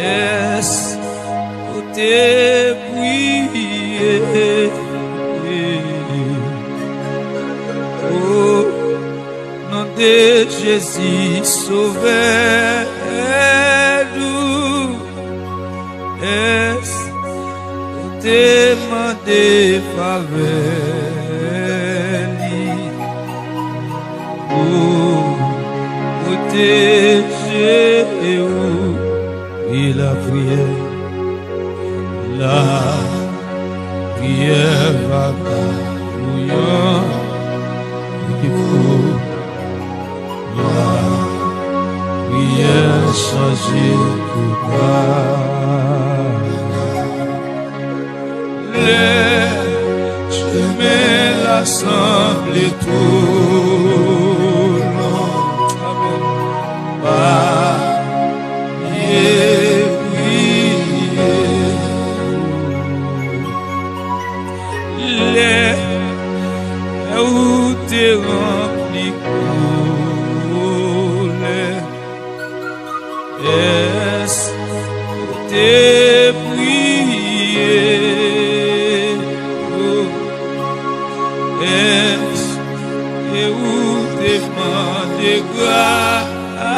Est-ce que t'es prié? Oh, nom de Jésus, sauvez-nous. Est-ce que t'es demandé faveur? Oh, protéger et la prière va bouillant, il faut la prière changer tout bas. Les chemins l'assemblent tout long. Amen. Où t'es rempli coulé, est-ce que t'es prié? Est-ce que où t'es demandé grâce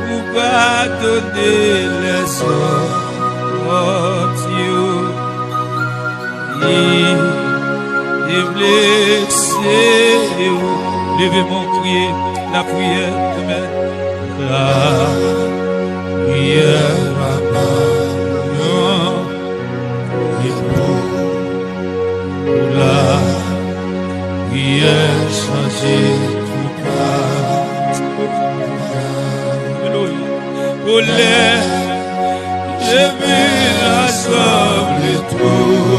ou pas donner les sortes? Et blessé, levez mon crier, la prière demain. La prière va bouillant, et pour la prière changer tout bas. Oh, je vais rassembler tout.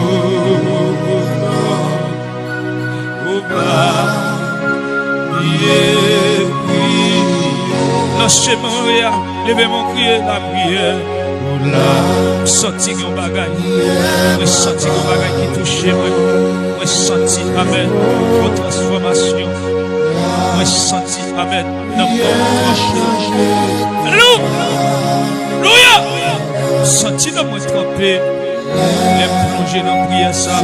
Lâchez mon rire, levez mon crier, la prière. Senti qu'on bagaille, moi senti qu'on bagaille qui touche moi senti, amen, votre transformation, moi senti, amen, alléluia, senti dans moi tremper, les plonger dans la prière ça,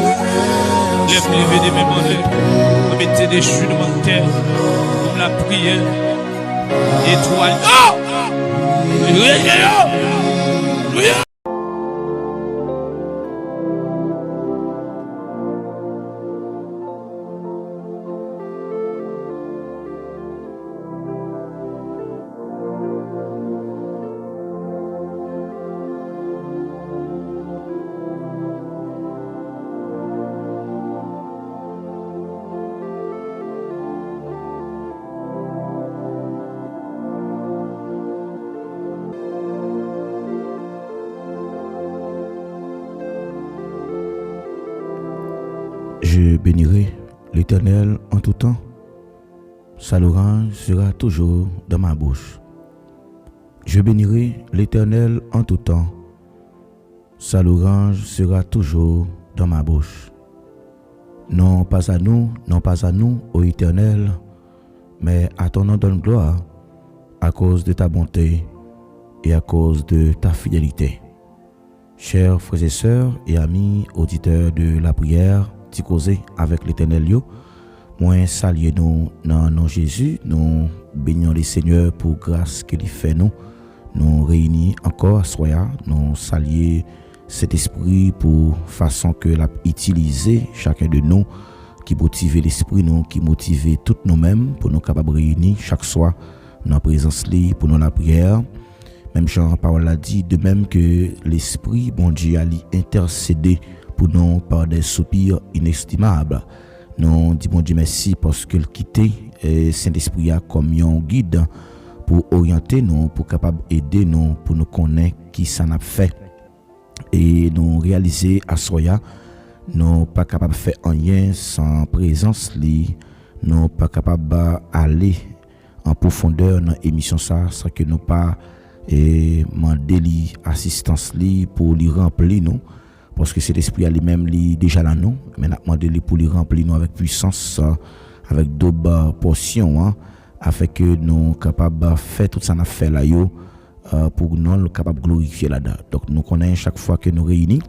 les lever des mêmes mains, mettez des jus de mon cœur, la prière, étoile, alléluia. Je bénirai l'Éternel en tout temps. Sa louange sera toujours dans ma bouche. Je bénirai l'Éternel en tout temps. Sa louange sera toujours dans ma bouche. Non pas à nous, ô Éternel, mais à ton nom donne gloire, à cause de ta bonté et à cause de ta fidélité. Chers frères et sœurs et amis auditeurs de la prière, t'y causer avec l'Éternel yo, moi saluer nous dans nom Jésus, nous bénissons le Seigneur pour grâce qu'il fait nous réunis encore à soya, nous saluer cet esprit pour façon que l'a utiliser chacun de nous qui motive l'esprit nous, qui motive tout nous-mêmes pour nous capables réunir chaque soir dans la présence li pour nous la prière. Même Jean parole a dit de même que l'esprit bon Dieu a intercédé pour nous par des soupirs inestimables. Nous disons bon Dieu merci parce qu'il quitté Saint-Esprit comme un guide pour orienter nous, pour capable aider nous, pour nous connaître qui ça n'a fait et nous réaliser à soya nous pas capable faire rien sans présence li, nous pas capable aller en profondeur dans émission ça sans que nous pas demander assistance li pour lui remplir nous. Parce que cet esprit a lui-même déjà là nous, mais nous demandons pour lui remplir nous avec puissance, avec d'autres portions, afin que nous capables faire tout ça n'a fait là yo pour nous capable glorifier là-dedans. Donc nous connaissons chaque fois que nous réunis,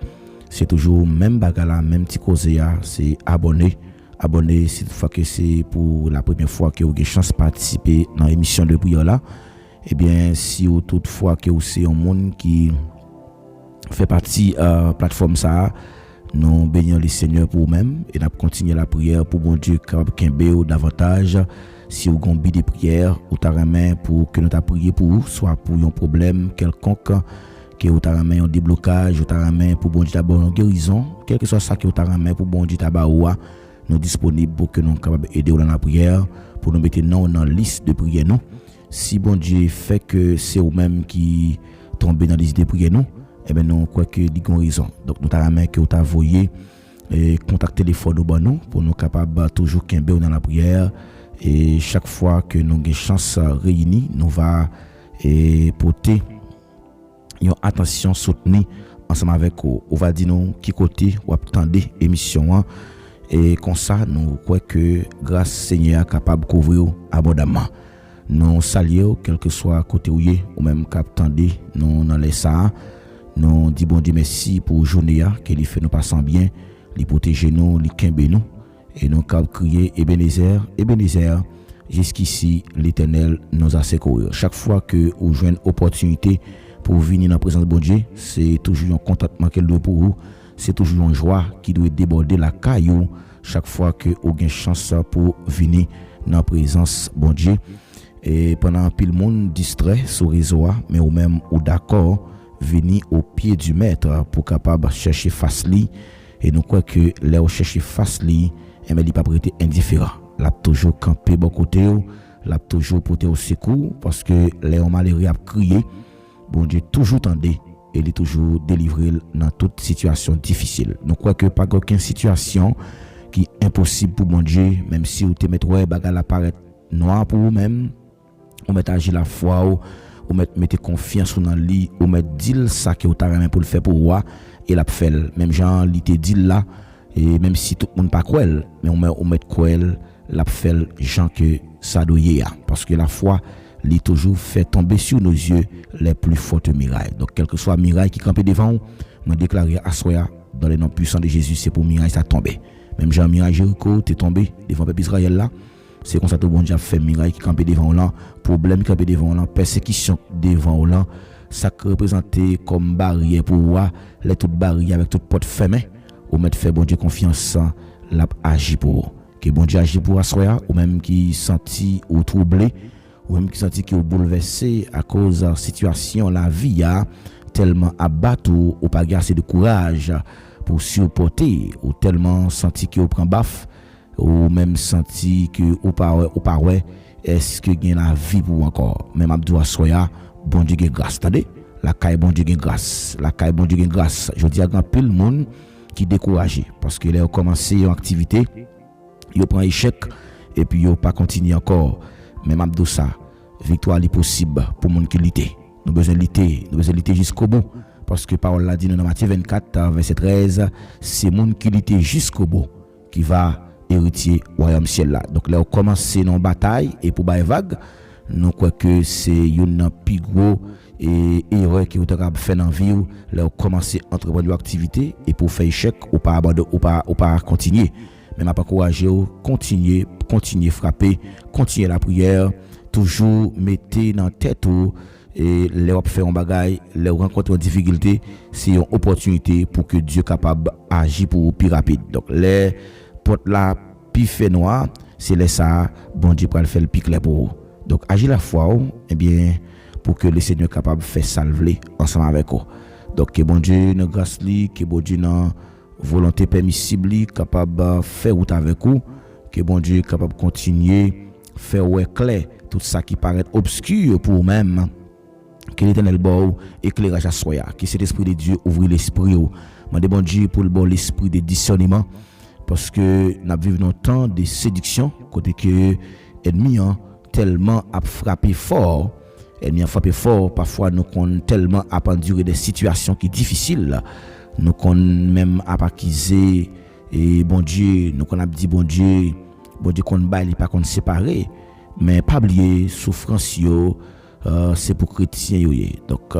c'est toujours même bagala, même petit cause c'est abonner si toutefois que c'est pour la première fois que vous avez chance de participer dans l'émission de prière là. Eh bien, si ou toutefois que vous c'est un monde qui fait partie plateforme ça, nous bénissons le Seigneur pour vous-même et nous continuons la prière pour bon Dieu capable de davantage. Si vous avez des prières ou t'as pour que nous t'a prié pour vous, soit pour un problème quelconque, que vous t'a un déblocage, ou t'as pour bon Dieu d'abord une guérison, quel que soit ça que vous t'a pour bon Dieu d'abord, nous disponibles pour que nous capables aider dans la prière, pour nous mettre dans la liste de prières nous. Si bon Dieu fait que c'est vous-même qui tombez dans la liste de prières nous, eh bien nous quoi que dit raison. Donc nous t'a que vous t'a envoyé contact téléphone nous pour nous capables toujours qu'ember dans la prière. Et chaque fois que nous avons chance réunis, nous va porter une attention soutenue ensemble avec vous. On va dire nous qui côté ou attendre émission et comme ça nous croyons que grâce Seigneur capable de couvrir abondamment. Nous saluons quel que soit côté ou même capable nous dans les ça. Nous disons bon Dieu merci pour journée qu'il fait nous passer bien, il protéger nous, il kembe nous. Et nous avons crié Ebenezer, jusqu'ici l'Éternel nous a secouru. Chaque fois que vous jouez une opportunité pour venir dans la présence de bon Dieu, c'est toujours un contentement qu'elle doit pour vous, c'est toujours une joie qui doit déborder la caillou chaque fois que vous avez une chance pour venir dans la présence de bon Dieu. Et pendant que le monde distrait sur le réseau, mais ou même ou d'accord, venir au pied du maître pour capable chercher face li. Et nous croyons que les chercher face li, et mais il pas prêté indifférent. L'a toujours campé bon côté, l'a toujours porté au secours parce que les hommes malheureux a crié, bon Dieu toujours tendé et il est toujours délivré dans toute situation difficile. Nous croyons que pas aucune situation qui est impossible pour bon Dieu, même si vous te mettez bagarre apparaît noir pour vous-même, ou mettez agir la foi ou mettez confiance dans lui ou mettez dire ça que vous avez pour le faire pour vous et l'a fait même Jean il te dit là. Et même si tout le monde pas croit, mais on met croire l'a fait gens que ça doit y parce que la foi lui toujours fait tomber sur nos yeux les plus fortes murailles. Donc quel que soit muraille qui campe devant, on déclaré à soi dans le nom puissant de Jésus, c'est pour muraille ça tomber. Même Jean muraille Jéricho t'es tombé devant peuple Israël là, c'est comme ça que bon Dieu a fait muraille qui campe devant là, problème qui campe devant là, persécution devant là, ça représenté comme barrière pour voir les toutes barrières avec toute porte fermée. Ou mettre fait bon Dieu confiance l'a agi pour que bon Dieu agit pour assoya ou même qui senti ou troublé ou même qui senti qui ou bouleversé à cause de situation la vie a tellement abattu ou pas assez de courage pour supporter ou tellement senti que ou prend baf ou même senti que ou pas ouais est-ce que gain la vie pour encore même abdou assoya bon Dieu gain grâce attendez la caille bon Dieu gain grâce la caille bon Dieu gain grâce je dis à grand pile monde qui découragé parce que là ont commencé une activité, ils prend échec et puis ils pas continuer encore. Même abdou ça, victoire est possible pour monde qui lutter. Nous besoin lutter jusqu'au bout parce que parole l'a dit dans Matthieu 24 verset 13, c'est monde qui lutter jusqu'au bout qui va hériter royaume ciel là. Donc là on commence une bataille et pour bailler vague, nous crois que c'est une plus gros et erreur qui vous avez fait dans la vie, là, commencer à entreprendre une activité et pour faire échec, ou pas abandonner, ou pas continuer. Mais m'a pas encourager, continuer frapper, continuer la prière, toujours mettez dans tête et les faire un bagage, les rencontrer en difficulté, c'est une opportunité pour que Dieu capable agir pour plus rapide. Donc les portes là plus fait noir, c'est les ça bon Dieu pour le faire le plus clair pour vous. Donc agir la foi, eh bien pour que le Seigneur capable de faire salver ensemble avec vous. Donc que bon Dieu nous grâce lui, que bon Dieu nous volonté permissible capable de faire route avec vous, que bon Dieu capable de continuer faire ouais clair tout ça qui paraît obscur pour vous-même. Que l'Éternel bon éclairage à soi, que cet esprit de Dieu ouvre l'esprit. Mandez bon Dieu pour le bon l'esprit de discernement parce que nous vivons un temps de séduction côté que ennemi tellement a frappé fort. Ennemi a frappé fort, parfois nous qu'on tellement a enduré des situations qui difficiles, nous qu'on même a acquisé et bon Dieu, nous qu'on a dit bon Dieu qu'on baille pas qu'on séparer, mais pas oublier souffrance yo c'est pour chrétiens yo. Donc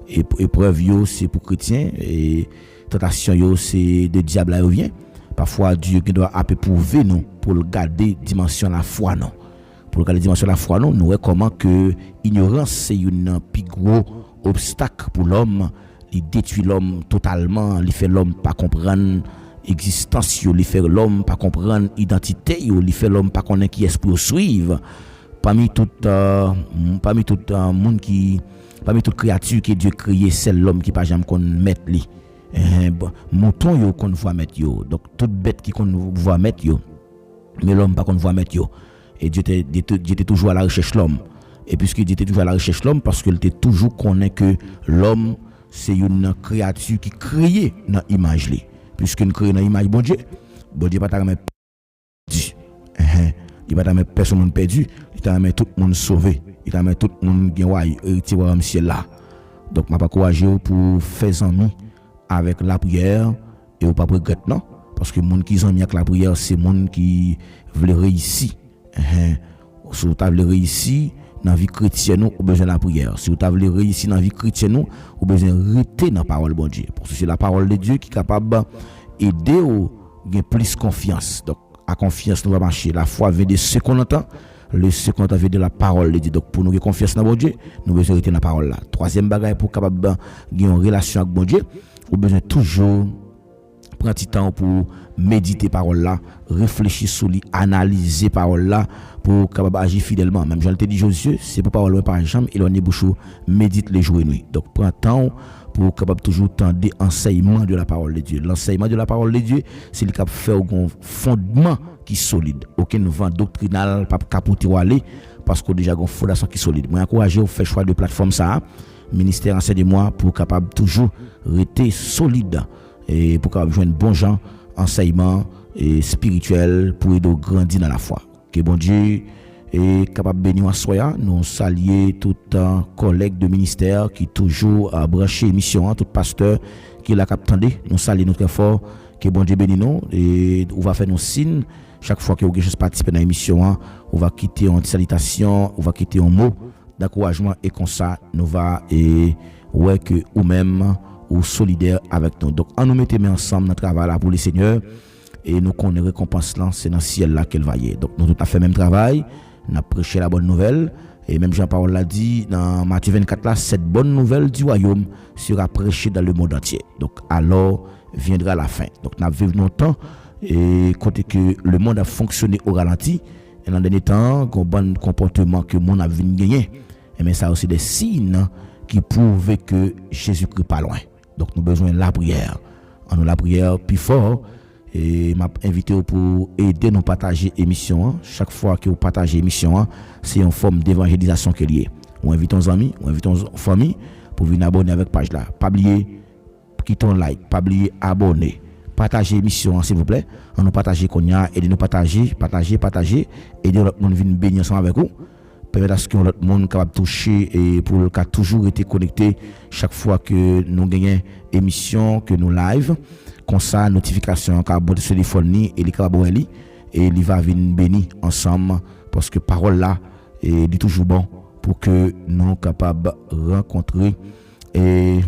épreuve yo c'est pour chrétiens et tentation yo c'est de diable là vient. Parfois Dieu qui doit éprouver nous pour le garder dimension la foi non. Pour le garder dimension la foi non, nous recommandons que ignorance c'est une plus gros obstacle pour l'homme, il détruit l'homme totalement, il fait l'homme pas comprendre existence, il fait l'homme pas comprendre identité, il fait l'homme pas connaître qui est pour suivre. Parmi toute monde qui parmi toute créature que Dieu créé, c'est l'homme qui pas jamais qu'on mettre lui. Mouton yo qu'on voit mettre yo. Donc toute bête qui qu'on voit mettre yo. Mais l'homme pas qu'on voit mettre yo. Et Dieu était toujours à la recherche de l'homme. Et puisque Dieu était toujours à la recherche de l'homme parce qu'il était toujours connaît que l'homme c'est une créature qui créée dans image li. Puisqu'il crée dans image bon Dieu pas ta mettre perdu. Il va ta mettre personne perdu, il t'a mettre tout le monde sauvé, il t'a mettre tout le monde gagne héritier au ciel là. Donc m'a pas encourager pour faire amis avec la prière et pas regretter non parce que monde qui amis avec la prière c'est monde qui veut réussir. Si vous voulez réussir dans la vie chrétienne, vous avez besoin de la prière. Si vous voulez réussir dans la vie chrétienne, vous avez besoin de rester dans la parole de Dieu. Parce que c'est la parole de Dieu qui est capable d'aider à gagner plus confiance. Donc, à confiance, nous va marcher. La foi vient de ce qu'on entend. Le ce qu'on entend vient de la parole de Dieu. Donc, pour nous gagner confiance dans bon Dieu, nous avons besoin de rester dans la parole là. Troisième bagage pour capable de gagner une relation avec bon Dieu, vous avez besoin toujours prendre du temps pour méditer parole là, réfléchir sur lui, analyser parole là pour capable agir fidèlement. Même Jean te dit Josué, c'est pour parole par exemple, il en est bouchou, médite les jours et nuit. Donc prends temps pour capable toujours tendre enseignement de la parole de Dieu. L'enseignement de la parole de Dieu, c'est le cap faire un fondement qui solide. Aucun vent doctrinal pas capoter ou aller parce que déjà un fondation qui solide. Moi encourager au faire choix de plateforme ça, ministère enseigne-moi pour capable toujours rester solide et pour capable joindre bon gens enseignement et spirituel pour aider grandir dans la foi. Que bon Dieu est capable de bénir soya. Nous saluer tout un collègue de ministère qui toujours a branché émission, tout pasteur qui l'a capté. Nous saluer notre fort. Que bon Dieu bénisse nous et on va faire nos signes chaque fois que vous avez participé dans l'émission. On va quitter en salutation, on va quitter un mot d'encouragement et comme ça nous va et ouais que ou même ou solidaire avec nous. Donc, on nous mettait ensemble dans le travail là pour le Seigneur et nous connaissons récompense là, c'est dans le ciel là qu'elle va y aller. Donc, nous tout à fait même travail, nous avons prêché la bonne nouvelle et même Jean-Paul l'a dit dans Matthieu 24 là, cette bonne nouvelle du royaume sera prêchée dans le monde entier. Donc, alors viendra la fin. Donc, nous vivons longtemps et côté que le monde a fonctionné au ralenti et dans le dernier temps, un bon comportement que le monde a vu gagner. Et mais ça aussi des signes qui prouvent que Jésus-Christ pas loin. Donc nous avons besoin de la prière. En nous la prière plus fort et m'a invité pour aider nous partager émission. Chaque fois que vous partagez émission, c'est une forme d'évangélisation qui est liée. On invite nos amis, on invite nos familles pour venir abonner avec page là. Pas oublier quitter un like, pas oublier abonner. Partagez l'émission s'il vous plaît. On nous partager qu'on y a et de nous partager et de nous venir bénir ensemble avec vous. Permettre à ce que l'autre monde capable toucher et pour le cas toujours été connecté chaque fois que nous gagnons émission que nous live comme ça notification capable sur téléphone et il capable et il va venir bénir ensemble parce que parole là est toujours bon pour que nous capables rencontrer et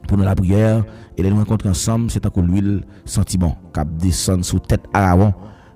pour nous la prière et les rencontrer ensemble c'est un coup l'huile sentiment cap descendre sous tête Aaron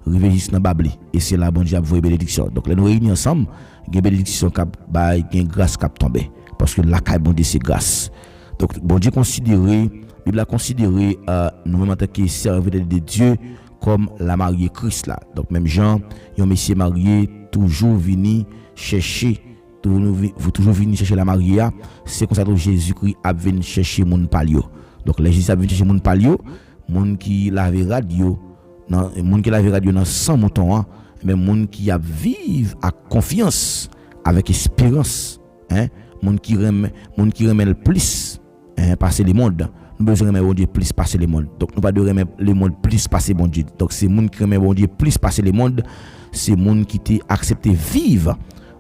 rive juste dans babli et c'est là bon Dieu vous bénédiction. Donc les nous réunir ensemble, gain bénédiction cap bail, gain grâce cap tomber parce que la caille bon Dieu c'est grâce. Donc bon Dieu considéré, Bible a considéré nous même en tant que serviteurs de Dieu comme la mariée Christ là. Donc même Jean, un monsieur marié toujours venu chercher toujours venu chercher la mariée, c'est comme ça que Jésus-Christ a venu chercher mon palio. Donc les Jésus a venu chercher mon palio, mon qui lave radio non monde qui la radio dans 100 moutons mais monde qui a vivre à confiance avec espérance monde qui remet le plus passer le monde nous besoin remettre bon Dieu plus passer le monde donc nous pas de remettre le monde plus passer bon Dieu donc c'est monde qui remet bon Dieu plus passer le monde c'est monde qui t'est accepté vivre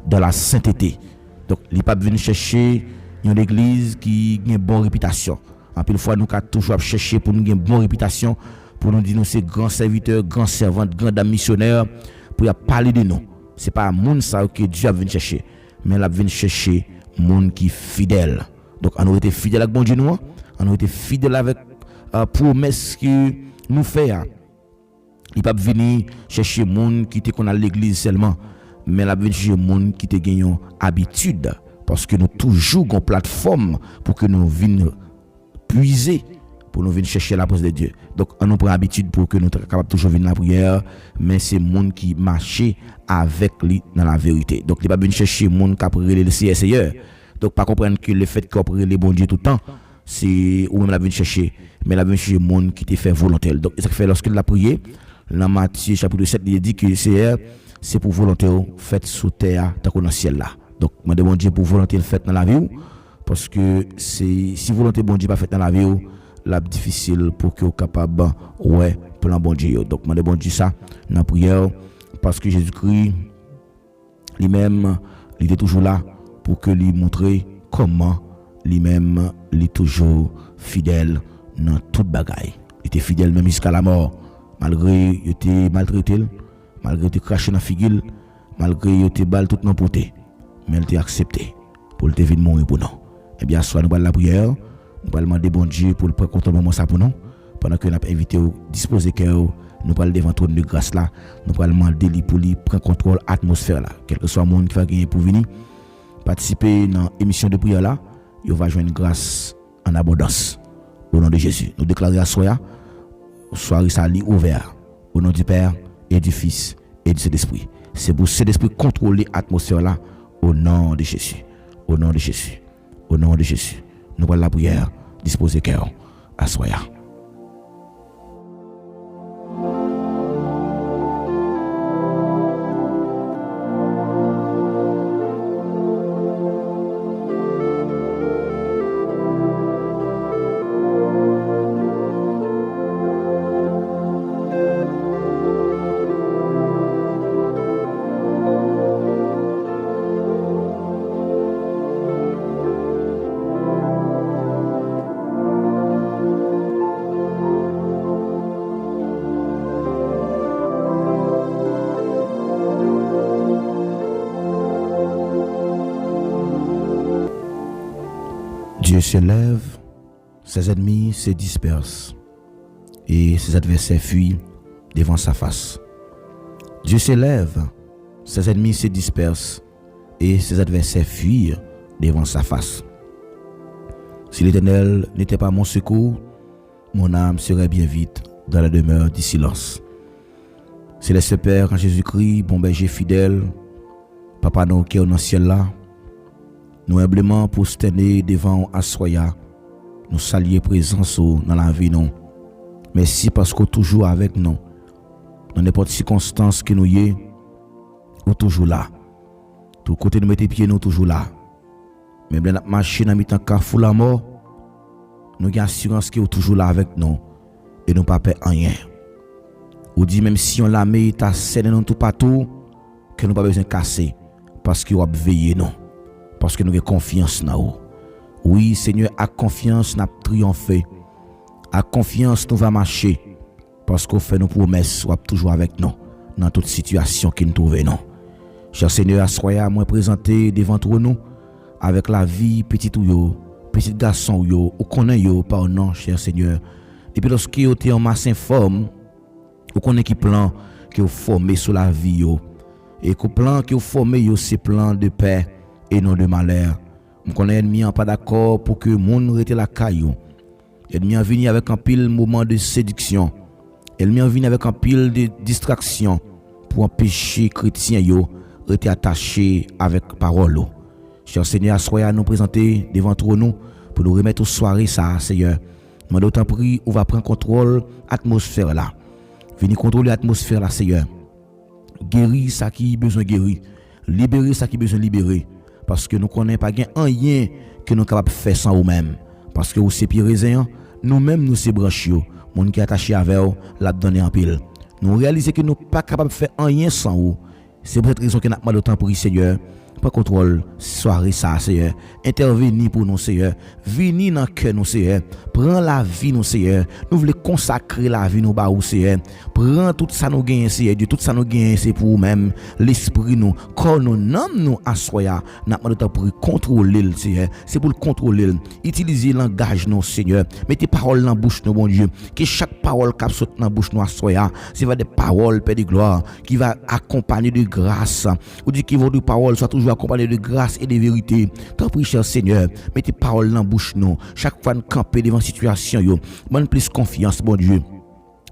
dans la sainteté donc il pas venir chercher une église qui a une bonne réputation en pile fois nous toujours chercher pour nous une bonne réputation pour nous dire nous c'est grands serviteurs, grands servantes, grands dames missionnaires pour parler de nous. C'est pas moun ça que Dieu a venu chercher, mais l'a venu chercher moun qui fidèle. Donc on a été fidèle avec bon Dieu nous, on a été fidèle avec promesse que nous fait. Il pas venir chercher moun qui te qu'on à l'église seulement, mais l'a venu chercher moun qui te gagnent habitude parce que nous toujours une plateforme pour que nous venions puiser, pour nous venir chercher la présence de Dieu. Donc on nous prend habitude pour que nous soyons capables toujours venir la prière, mais c'est monde qui marche avec lui dans la vérité. Donc il pas venir chercher monde qui a pris le CSR. Donc pas comprendre que le fait qu'on prie les bon Dieu tout le temps, c'est ou même la venir chercher, mais la venir chercher monde qui te fait volontaire. Donc ça fait lorsque la prière dans Matthieu chapitre 7, il dit que c'est pour volonté faite sous terre tant qu'on dans le ciel là. Donc moi demande Dieu pour volonté faite dans la vie parce que c'est si volonté bon Dieu pas faite dans la vie la difficile pour que capable ouais plan bon Dieu. Donc moi demande Dieu ça dans la prière parce que Jésus-Christ lui-même il était toujours là pour que lui montrer comment lui-même il est toujours fidèle dans toute bagaille. Il était fidèle même jusqu'à la mort. Malgré il était maltraité, malgré il était craché dans figure, malgré il était balle tout n'importe, mais il était accepté pour le venir mourir pour nous. Eh bien soit nous parlons la prière, nous parlons demander bon Dieu pour le prendre compte moment ça pour nous pendant que nous avons invité au disposer cœur, nous parlons devant trône de grâce là, nous parlons demander lui pour lui prendre contrôle atmosphère là, quel que soit le monde qui va gagner pour venir participer dans émission de prière là, il va joindre grâce en abondance au nom de Jésus. Nous déclarons à soya soirée ça lit ouvert au nom du Père et du Fils et du Saint-Esprit. C'est pour cet esprit contrôler l'atmosphère là au nom de Jésus. Au nom de Jésus. Au nom de Jésus. Nous allons la prière disposer cœur à soya. Dieu se lève, ses ennemis se dispersent et ses adversaires fuient devant sa face. Dieu se lève, ses ennemis se dispersent et ses adversaires fuient devant sa face. Si l'Éternel n'était pas mon secours, mon âme serait bien vite dans la demeure du silence. Céleste Père, en Jésus-Christ, bon berger fidèle, Papa nous qui est dans le ciel là, nous humblement prosterner devant Assoya, nous saluer présence dans la vie nous. Merci parce que toujours avec nous. Dans n'importe circonstance que nous y est, nous toujours là. Tout côté de mettre pieds nous toujours là. Même dans notre machine à mi-temps carrefour la mort, nous avons assurance que nous toujours là avec nous et nous pas peur rien. Ou dit même si on la met ta scène nous tout partout, que nous pas besoin de casser parce qu'il va veiller nous. Parce que nous avons confiance dans vous. Oui, Seigneur, à confiance, nous avons triomphé. À confiance, nous allons marcher. Parce qu'on fait nos promesses, soit toujours avec nous, dans toute situation qui nous trouve. Cher Seigneur, soyez moi présenté devant nous, avec la vie, petit garçon, ou connaît yo, par nom, cher Seigneur. Depuis lorsque vous êtes en masse informe, vous connaissez qui plan que vous formez sur la vie. Et que plan que vous formez, c'est plan de paix et non de malheur. Nous connaissons l'ennemi pas d'accord pour que le monde reste la caillou. L'ennemi vient avec un pile moment de séduction. L'ennemi vient avec un pile de distraction pour empêcher chrétiens yo rester attachés avec parole. Cher Seigneur, soyez à nous présenter devant nous pour nous remettre aux soirées ça, Seigneur. Nous d'autant prie, on va prendre contrôle atmosphère là. Venez contrôler l'atmosphère là, Seigneur. Guérir ça qui besoin guérir. Libérer ça qui besoin libérer. Parce que nous ne connaissons pas rien que nous sommes capables de faire sans nous-mêmes. Parce que vous c'est pieds raisins, nous-mêmes nous c'est branches. Mon qui est attaché avec vous, l'a donné en pile. Nous réalisons que nous ne sommes pas capables de faire rien sans vous. C'est pour cette raison que nous avons demandé autant pour Seigneur. Prends contrôle soirée ça Seigneur. Intervenez pour nous Seigneur. Venez dans cœur nous Seigneur. Prends la vie nous Seigneur. Nous voulons consacrer la vie nous ba ou Seigneur. Prends tout ça nous gagne Seigneur. Tout ça nous gagne c'est pour même l'esprit nous. Quand nous nomme nous assoya, n'a pas de temps pour contrôler le Seigneur. C'est pour le contrôler. Utiliser langage nous Seigneur. Mettez parole dans bouche nous bon Dieu. Que chaque parole qui saute dans bouche nous assoya, c'est va des paroles Père de gloire qui va accompagner de grâce. Ou dit que votre parole soit toujours accompagné de grâce et de vérité. Tant pis, cher Seigneur, mettez parole dans la bouche nous. Chaque fois nous camper devant situation yo, bonne plus confiance, bon Dieu.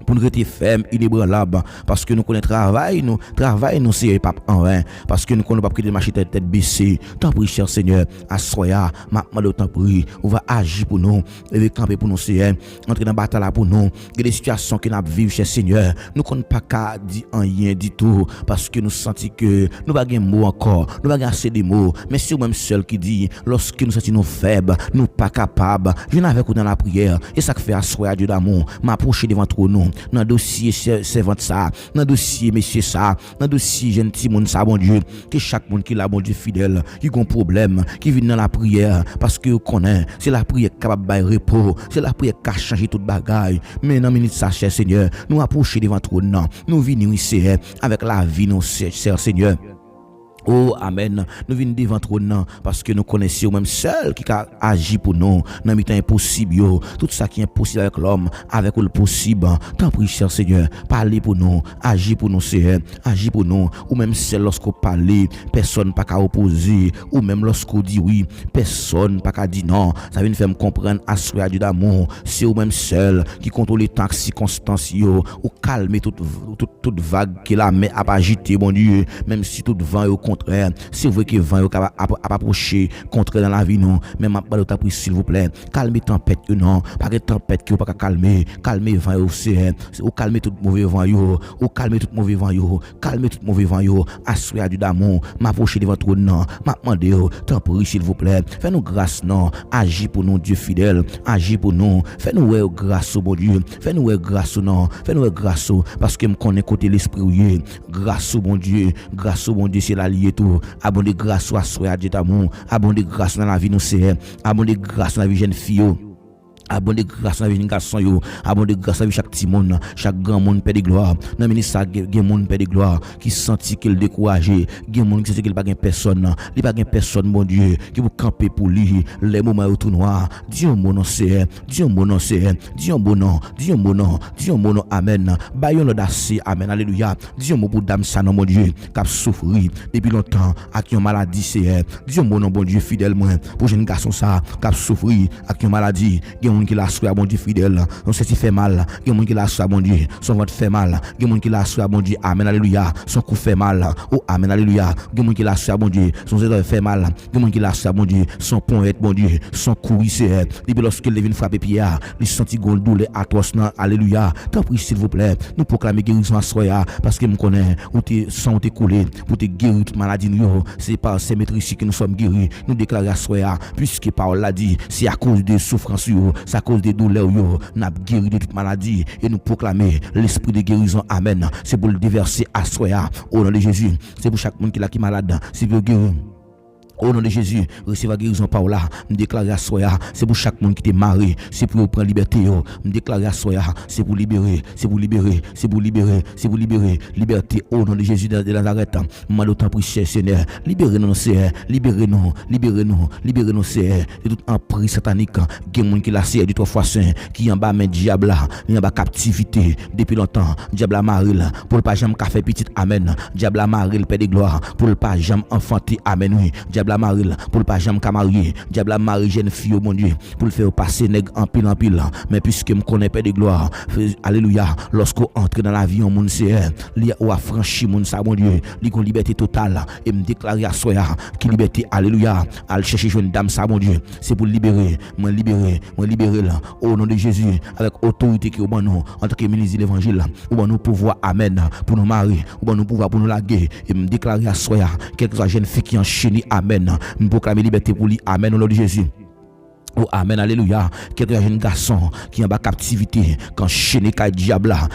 Pour nous rester ferme, inébranlable, parce que nous connaissons travail, nous c'est pas en vain, parce que nous connaissons pas que de marcher tête baissée. Tant pis, cher Seigneur, à soya, maintenant tant pis, on va agir pour nous, lever camper pour nous, Seigneur, entrer dans la bataille pour nous. Il y a des situations que nous vivons, cher Seigneur, nous ne connaissons pas qu'à dire rien du tout, parce que nous sentons que nous n'avons pas de mots encore, nous n'avons pas assez de mots, mais c'est nous-mêmes seuls qui dit, lorsque nous sentons faibles, nous pas capables, je n'avais que dans la prière, et ça fait à soya Dieu d'amour, m'approcher devant trop nous. Dans dossier servante ça, dans dossier monsieur ça, dans dossier gentil monde ça bon Dieu, que chaque monde qui là bon Dieu fidèle, qui a un problème, qui vient dans la prière parce que connaît, c'est la prière capable de repos, c'est la prière qui a changé toute bagaille. Mais dans minute ça cher Seigneur, nous approcher devant trône, nous venons ici avec la vie nous cher Seigneur. Oh, amen. Nous venons devant trône parce que nous connaissons même seul qui a agi pour nous. Dans le temps impossible, tout ça qui est impossible avec l'homme, avec le possible. Tant pis, cher Seigneur, parlez pour nous, agis pour nous, Seigneur, agis pour nous. Ou même seul lorsqu'on parle, personne pas qu'à opposer. Ou même lorsqu'on dit oui, personne pas qu'à dire non. Ça vient faire me comprendre à soi Dieu d'amour. C'est ou même seul qui contrôle les temps, circonstances, ou calmer toute vague qui la met à agiter, bon Dieu. Même si tout vent est contraire, c'est vrai que vent est approcher contre dans la vie non, mais m'a pas de s'il vous plaît, calmez tempête non, pas de tempête qui pas calmer vent aussi, ou calmer tout mauvais vent yo, ou calmer tout mauvais vent yo, calmer tout mauvais vent yo, assoya du d'amour, m'approcher devant trop non, m'a demandé tant pour s'il vous plaît, fais-nous grâce non, agis pour nous Dieu fidèle, agis pour nous, fais-nous grâce au bon Dieu, fais-nous grâce non, fais-nous grâce parce que me connaît côté l'esprit oui, grâce au bon Dieu c'est la lié tout, abondé grâce à soi Dieu d'amour, abondé grâce dans la vie nous c'est, abondé grâce dans la vie jeune fille. Abondé grâce à vie garçon yo, abondé grâce à chaque petit monde, chaque grand monde père de gloire. Dans ministère gen monde père de gloire qui senti qu'il découragé, gen monde qui senti qu'il pas gain personne, il pas gain personne mon Dieu qui vous camper pour lui les moments au tout noir. Dieu mon nom c'est, Dieu mon nom c'est, Dieu mon nom, Dieu mon nom, Dieu mon nom amen. Bayon l'audace amen alléluia. Dieu mon pour dame ça non mon Dieu qui a souffri depuis longtemps avec une maladie c'est. Dieu mon nom bon Dieu fidèle moi pour jeune garçon ça qui a souffri avec une maladie. Monde qui l'a souhaité à bon Dieu fidèle, on sait si fait mal, il y a monde qui l'a souhaité à bon Dieu, son ventre fait mal, il y a monde qui l'a souhaité à bon Dieu, amen alléluia, son cou fait mal, oh amen alléluia, il y a monde qui l'a souhaité à bon Dieu, son zèle fait mal, il y a monde qui l'a souhaité à bon Dieu, son pont est bon Dieu, son cou c'est, depuis lorsque il vient frapper Pierre, il senti gon douleur atroce, alléluia, tant pis s'il vous plaît, nous proclamer guérison à soya, parce que me connaît, ou te sang te coulé, pour te guérir toute maladie nous, c'est par ces maîtrises que nous sommes guéris, nous déclarer à soya, puisque parole l'a dit, c'est à cause de souffrance c'est à cause des douleurs, nous avons guéri de toute maladie et nous proclamer l'esprit de guérison. Amen. C'est pour le déverser à soi, au nom de Jésus. C'est pour chaque monde qui est malade, c'est pour guérir. Au nom de Jésus, recevez la guérison par là. Me déclarer à soya, c'est pour chaque monde qui est marié, c'est pour prendre liberté. Me déclarer à soya, c'est pour libérer, c'est pour libérer, c'est pour libérer, c'est pour libérer. Liberté au nom de Jésus de Nazareth. Mal autant pour cher Seigneur, libérez-nous, Seigneur, libérez-nous, libérez-nous, libérez-nous, Seigneur. De tout emprise satanique, qui est monde qui l'a serré du 3 fois saint, qui en bas mais diable là, il en bas captivité depuis longtemps. Diable maril, pour le pas jamais café petit, amen. Diable maril, Père de gloire, pour le pas jamais enfanté, amen. Oui. Diable maril pour le pas jamais marier, diable marier jeune fille mon Dieu pour le faire passer nèg en pile mais puisque me connaît Père de gloire alléluia lorsqu'on entre dans la vie on monde c'est li ou affranchi monde ça mon Dieu li gon liberté totale et me déclarer à soya qui liberté alléluia al chercher jeune dame ça mon Dieu c'est pour libérer moi libérer là au nom de Jésus avec autorité qui au bon nous en tant que ministre de l'évangile ou bon nous pouvoir amen pour nous marier ou bon nous pouvoir pour nous laguer et me déclarer à soya quelque soit jeune fille qui enchaîne amen. Me proclamer liberté pour lui. Amen au nom de Jésus. Oh amen, alléluia. Quelques jeunes garçons qui en bas captivité, quand chaîné kay diabla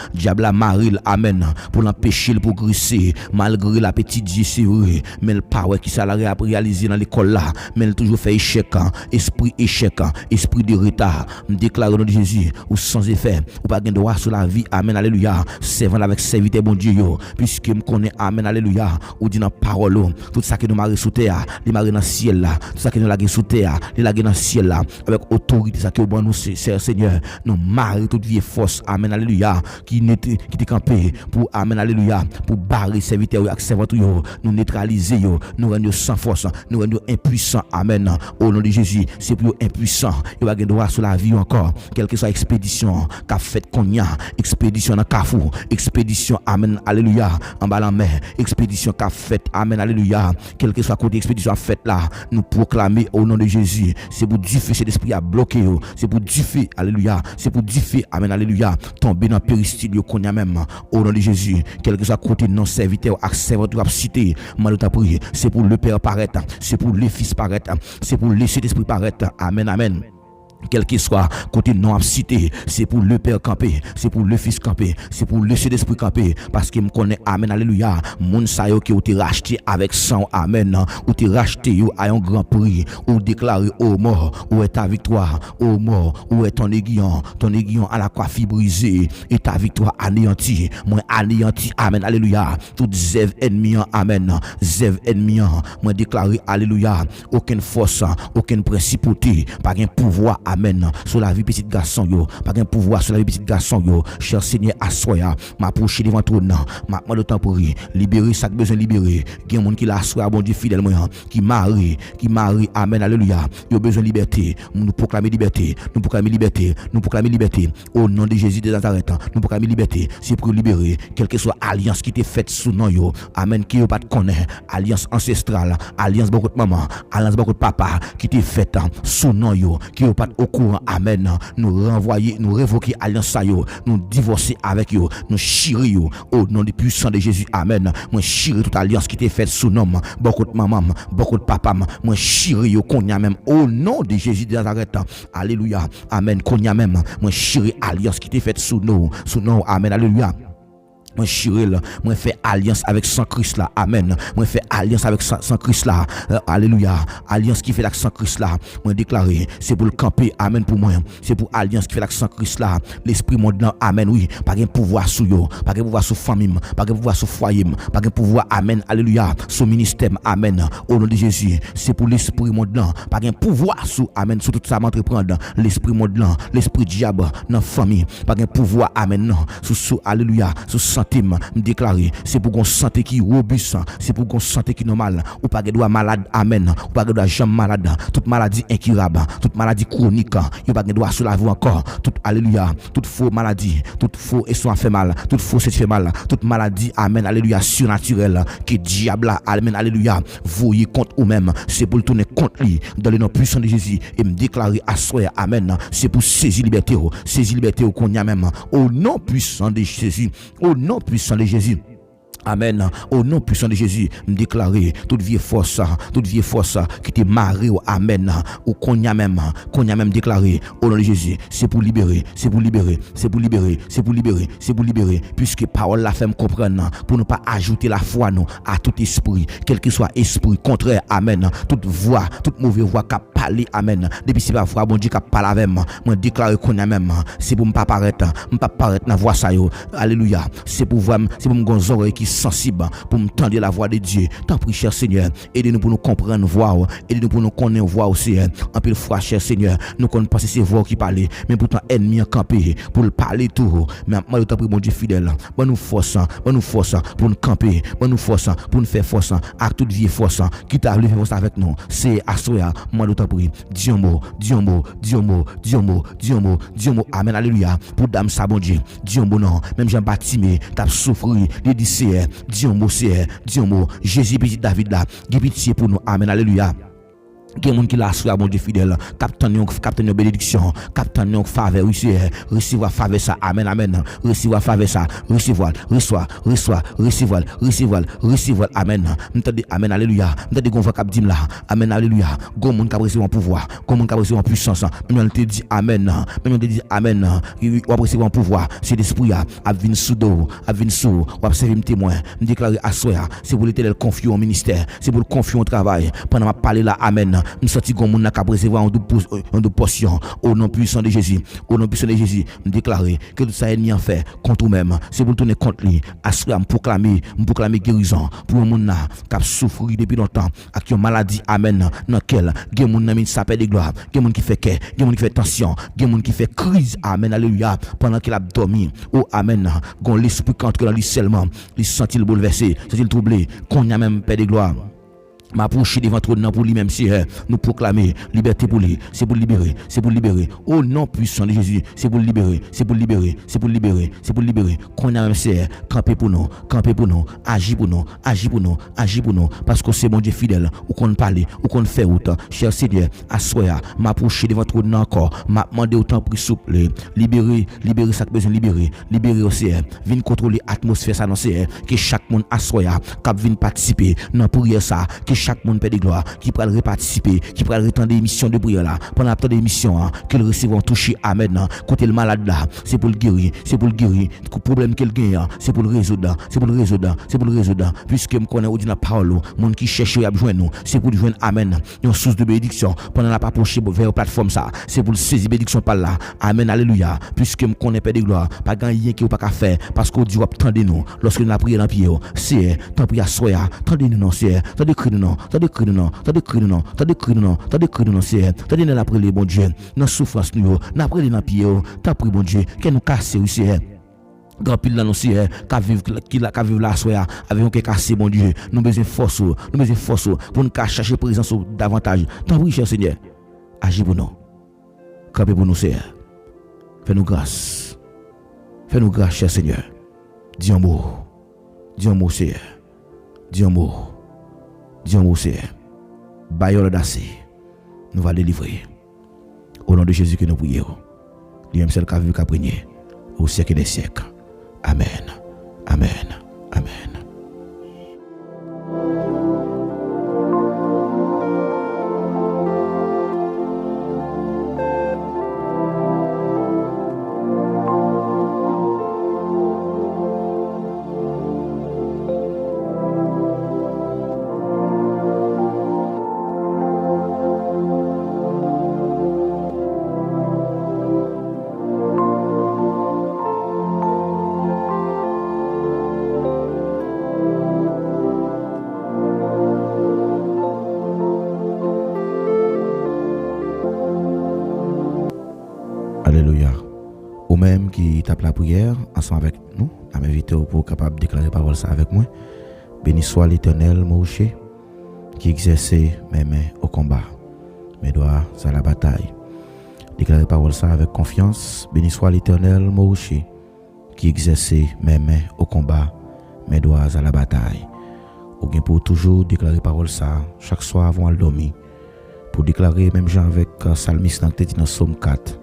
maril, amen, pour l'empêcher le progresser, malgré la petite Dieu c'est vrai, mais le pas qui ça l'a réalisé dans l'école là, mais il toujours fait échec, esprit de retard. Me déclare au nom de Jésus, ou sans effet, ou pas gain droit sur la vie, amen, alléluia. Servant avec serviteur bon Dieu yo, puisque me connaît, amen, alléluia, ou dit dans parole, tout ça que nous marre sous terre, les marre dans ciel là, tout ça que nous la sous terre, les la dans le ciel là. Avec autorité, ça que bon nous Seigneur, nous marrer toute vieille force, amen, alléluia, qui te campé pour, amen, alléluia, pour barrer serviteur et servanteur, nous neutraliser, nous rendre sans force, nous rendre impuissants, amen, au nom de Jésus, c'est plus impuissant, il va gagner droit sur la vie encore, quelle que soit expédition, qu'a fait Konya, expédition dans Kafou, expédition, amen, alléluia, en bas la mer, expédition qu'a fait, amen, alléluia, quelle que soit côté expédition faite là, nous proclamer au nom de Jésus, c'est pour du feu, cet esprit a bloqué, c'est pour du feu, alléluia, c'est pour du feu, amen, alléluia, tomber dans péristyle, qu'on y a même, au nom de Jésus, quel que soit côté non serviteur, servanteur, cité, mal t'a prié, c'est pour le Père paraître, c'est pour le Fils paraître, c'est pour laisser l'esprit paraître, amen, amen. Quel qu'il soit, côté non cité, c'est pour le Père camper, c'est pour le Fils camper, c'est pour le Saint-Esprit camper, parce qu'il me connaît, amen, alléluia, moun sa yo qui ou te racheté avec sang, amen, ou te racheté yo à un grand prix, ou déclaré au mort, où est ta victoire, au mort, où est ton aiguillon à la coiffe brisée, et ta victoire anéantie, moi anéanti, amen, alléluia, toute zève ennemi, amen, zève ennemi, moi déclaré, alléluia, aucune force, aucune principauté, pas un pouvoir, amen, sur la vie petit garçon yo, pas un pouvoir sur la vie petit garçon yo, cher Seigneur, assoya, m'approcher devant ton nom, m'a demandé temps pour libérer ça que besoin libérer, gen monde qui l'assoya bon Dieu fidèle moi, qui marie, amen, alléluia, yo besoin liberté, nous proclamer liberté, nous proclamer liberté, nous proclamer liberté, au nom de Jésus de Nazareth, nous proclamer liberté, c'est pour libérer, quelle que soit alliance qui t'est faite sous nom yo, amen, qui yo pas te connaît, alliance ancestrale, alliance beaucoup de maman, alliance beaucoup de papa, qui t'est faite sous nom yo, qui yo pas au courant, amen, nous renvoyer, nous révoquer alliance ça yo, nous divorcer avec yo, nous chirer yo, au nom du puissant de Jésus, amen, moi chirer toute alliance qui t'est faite sous nom, beaucoup de maman, beaucoup de papa, moi chirer yo, qu'on y a même, au nom de Jésus de Nazareth, alléluia, amen, qu'on y a même, moi chirer alliance qui t'est faite sous nom, amen, alléluia. Moi chirel, moi fait alliance avec sang Christ là, amen. Moi fait alliance avec sang Christ là, alléluia. Alliance qui fait avec sang Christ là, moi déclaré, c'est pour le camper, amen pour moi. C'est pour alliance qui fait avec sang Christ là, l'esprit mondial, amen, oui. Pas un pouvoir sur yo, pas un pouvoir sur famille, pas un pouvoir sur foyer, pas un pouvoir, amen, alléluia, sur ministère, amen. Au nom de Jésus, c'est pour l'esprit mondial, pas un pouvoir sur, amen, sur tout ça m'entreprendre, l'esprit mondial, l'esprit diable dans famille, pas un pouvoir, amen, non, sur alléluia, sur santé me déclarer, c'est pour qu'on santé qui robuste, c'est pour qu'on santé qui normal, ou pas que doit malade, amen, ou pas que doit jamais malade, toute maladie incurable, toute maladie chronique, ou pas que doit se laver encore, toute alléluia, toute faux maladie, toute faux estomac fait mal, toute fausse fait mal, toute maladie, amen, alléluia, surnaturelle, que diable, amen, alléluia, voyez contre ou même, c'est pour le tourner contre lui, dans le nom puissant de Jésus, et me déclarer à soi, amen, c'est pour saisir liberté qu'on y a même, au nom puissant de Jésus, au nom puissant de Jésus. Amen. Au nom puissant de Jésus, me déclarer toute vieille force qui t'est marré, amen. Ou qu'on y a même déclaré au nom de Jésus, c'est pour libérer, puisque parole la fait me comprendre, pour ne pas ajouter la foi nous à tout esprit, quel que soit esprit contraire, amen. Toute voix, toute mauvaise voix qui a parlé, amen. Depuis c'est pas foi, bon Dieu qui a parlé avec moi, me déclarer qu'on y a même, c'est pour me pas paraître dans voix ça yo, alléluia. C'est pour voir, c'est pour me gonzor qui sensible pour me tendre la voix de Dieu. Tant pis, cher Seigneur, aidez-nous pour nous comprendre voix, aidez-nous pour nous connaître voix aussi. En pile fois, cher Seigneur, nous connaissons pas ces voix qui parlent, mais pourtant ennemi en campé pour le parler tout. Mais moi, je prie mon Dieu fidèle, bon nous force pour nous camper, bon nous force pour nous faire force à toute vieille force qui t'a levé force avec nous. C'est à soi, moi je prie. Dieu mot, amen, alléluia. Pour dame ça, bon Dieu, Dieu mot non, même Jean Baptiste, t'as souffert, il dit Dieu mot, Jésus petit David là, give pitié pour nous, amen, alléluia. Gen moun qui la soya bon Dieu fidèle, captain yon bénédiction, captain yon faveur, recevoir faveur ça, amen, amen, recevoir faveur ça, recevoir, amen, m'tende, amen, alléluia, m'tende gon voix cap dim là, amen, alléluia, gon moun cap recevoir pouvoir, gon moun cap recevoir puissance, même te dit amen, même te dit amen, ou recevoir pouvoir, c'est l'esprit a vinn sous do, a vinn sous, ou observer témoin, me déclarer à soya, c'est pour l'éternel confier au ministère, c'est pour le confier au travail, pendant m'a parler là, amen. Nous sorti comme on n'a qu'à recevoir en deux portions au nom puissant de Jésus. Au nom puissant de Jésus, nous déclarer que tout ça ennemi en fait contre nous-mêmes. C'est pour tourner contre lui. Assurer, me proclamer guérison pour un monde qui a souffert depuis longtemps avec une maladie, amen. Dans laquelle il y a des gens qui s'appellent de gloire, il y a des gens qui fait quai, il y a des gens qui fait tension, il y a des gens qui fait crise, amen, alléluia, pendant qu'il a dormi. Oh, amen. Quand l'esprit entre dans lui seulement, il sent il bouleversé, sent il troublé, qu'on y a même paix de gloire. M'approcher devant trône pour lui-même, si nous proclamer liberté pour lui, c'est pour libérer, c'est pour libérer. Au nom puissant de Jésus, c'est pour libérer, c'est pour libérer, c'est pour libérer, c'est pour libérer. Qu'on a même c'est camper pour nous, agir pour nous, agir pour nous, agir pour nous, parce que c'est mon Dieu fidèle, ou qu'on parle, ou qu'on fait autant. Cher Seigneur, assoya, m'approcher devant trône encore, m'a demandé autant pour souple, libérer ça que besoin libérer aussi, venir contrôler l'atmosphère ça non c'est que chaque monde assoya, cap vient participer dans prière ça, que chaque monde paie de gloire, qui pourra participer, qui pourra retendre des missions de prière là, pendant tant d'émissions, qu'ils recevront toucher, amen, côté le malade là, c'est pour le guérir, le problème qu'il gagne, c'est pour le résoudre, puisque me connaît ou dit la parole, monde qui cherche à joindre nous, c'est pour joindre, amen, une source de bénédiction, pendant la pas approcher vers la plateforme ça, c'est pour saisir bénédiction par là, amen, alléluia, puisque me connaît paie de gloire, pas gagner qui ou pas qu'à faire, parce qu'on dit ou attendez nous, lorsque nous la prière dans pied, c'est, tant prier à soya, tendez nous non, c'est, tendez cri nous non, t'as des cris de non, c'est, t'as des n'a prié bon Dieu, dans souffrance nous, n'a prié dans pied, t'as prié bon Dieu, qu'elle nous casse aussi, grand pile là nous c'est, qu'à vivre la soya, avec un cassé bon Dieu, nous besoin force, pour nous chercher présence davantage, t'en prie cher Seigneur, agis pour nous, campez pour nous Seigneur, fais-nous grâce, cher Seigneur, dis un mot Seigneur, dis un mot Seigneur, Bayol d'assez, nous va délivrer. Au nom de Jésus que nous prions. Lui-même seul qui a vu qu'à prier au siècle des siècles. Amen. Amen. Amen. Alléluia. Ou même qui tape la prière ensemble avec nous, à m'inviter pour capable de déclarer parole ça avec moi. Béni soit l'Éternel, mon rocher, qui exerçait mes mains au combat, mes doigts à la bataille. Déclarer parole ça avec confiance. Béni soit l'Éternel, mon rocher, qui exerçait mes mains au combat, mes doigts à la bataille. Ou bien pour toujours déclarer parole ça chaque soir avant de dormir. Pour déclarer même gens avec Psalmiste dans Psaume 4.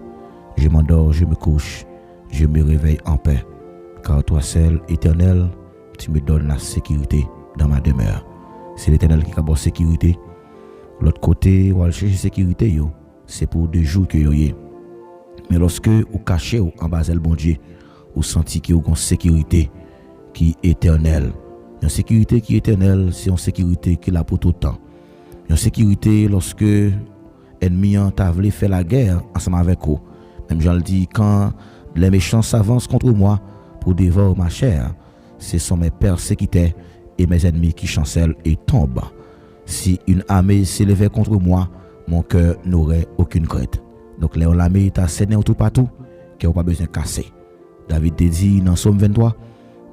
Je m'endors, je me couche, je me réveille en paix. Car toi seul, Éternel, tu me donnes la sécurité dans ma demeure. C'est l'Éternel qui a la sécurité. L'autre côté, où chercher sécurité, c'est pour 2 jours que y. Mais lorsque vous cachez en bas le bon Dieu, vous sentez que vous avez une sécurité qui est éternelle. Une sécurité qui est éternelle, c'est une sécurité qui est là pour tout le temps. Une sécurité lorsque l'ennemi a voulu faire la guerre ensemble avec vous. Même je le dis, quand les méchants s'avancent contre moi pour dévorer ma chair, ce sont mes persécuteurs et mes ennemis qui chancellent et tombent. Si une armée s'élevait contre moi, mon cœur n'aurait aucune crainte. Donc l'armée est assénée tout partout, qui n'a pas besoin de casser. David te dit dans Psaume 23,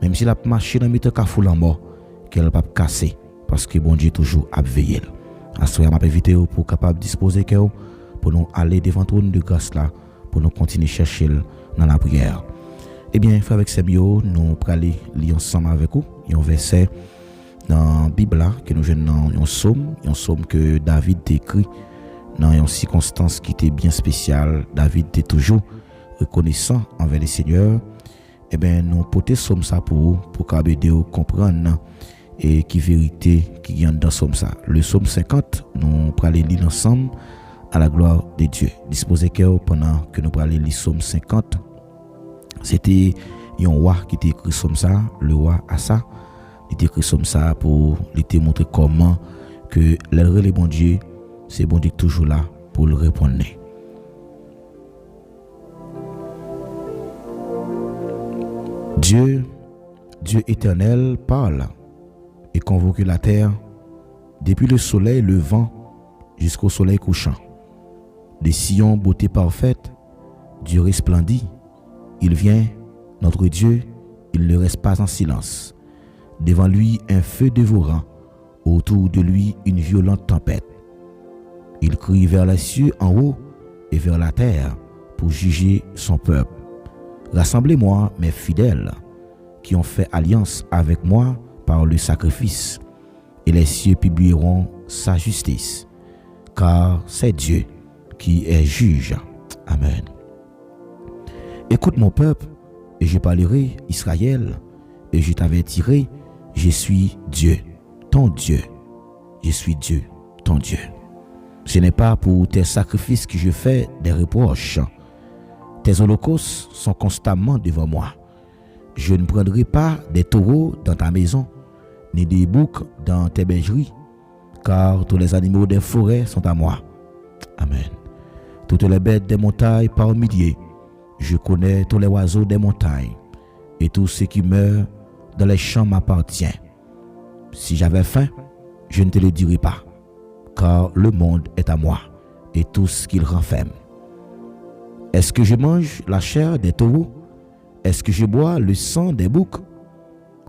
même s'il a marché dans le cafou en mort, qu'elle n'a pas casser, parce que bon Dieu toujours a veillé. Assoya m'a invité pour capable disposer pour nous aller devant le trône de grâce là, pour nous continuer à chercher dans la prière. Eh bien, frère avec Sebio, nous allons aller lire ensemble avec vous. Il y a un verset dans la Bible là, que nous jouons dans un psaume que David écrit dans une circonstance qui était bien spéciale. David était toujours reconnaissant envers le Seigneur. Eh bien, nous portons psaume ça pour qu'aider à comprendre et qui vérité qui y a dans psaume ça. Le psaume 50, nous allons lire ensemble à la gloire de Dieu. Disposez cœur pendant que nous allons lire psaume 50. C'était un roi qui t'a écrit psaume ça, le roi Asa. Il t'a écrit psaume ça pour lui montrer comment que les bon Dieu, c'est bon Dieu toujours là pour le répondre. Dieu éternel parle et convoque la terre depuis le soleil levant jusqu'au soleil couchant. Des sillons beauté parfaite, Dieu resplendit. Il vient, notre Dieu, il ne reste pas en silence. Devant lui, un feu dévorant, autour de lui, une violente tempête. Il crie vers les cieux en haut et vers la terre pour juger son peuple. Rassemblez-moi, mes fidèles, qui ont fait alliance avec moi par le sacrifice, et les cieux publieront sa justice, car c'est Dieu qui est juge. Amen. Écoute mon peuple, et je parlerai, Israël, et je t'avertirai, je suis Dieu, ton Dieu. Je suis Dieu, ton Dieu. Ce n'est pas pour tes sacrifices que je fais des reproches. Tes holocaustes sont constamment devant moi. Je ne prendrai pas des taureaux dans ta maison, ni des boucs dans tes bergeries, car tous les animaux des forêts sont à moi. Amen. Toutes les bêtes des montagnes par milliers, je connais tous les oiseaux des montagnes, et tout ce qui meurt dans les champs m'appartient. Si j'avais faim, je ne te le dirais pas, car le monde est à moi, et tout ce qu'il renferme. Est-ce que je mange la chair des taureaux? Est-ce que je bois le sang des boucs?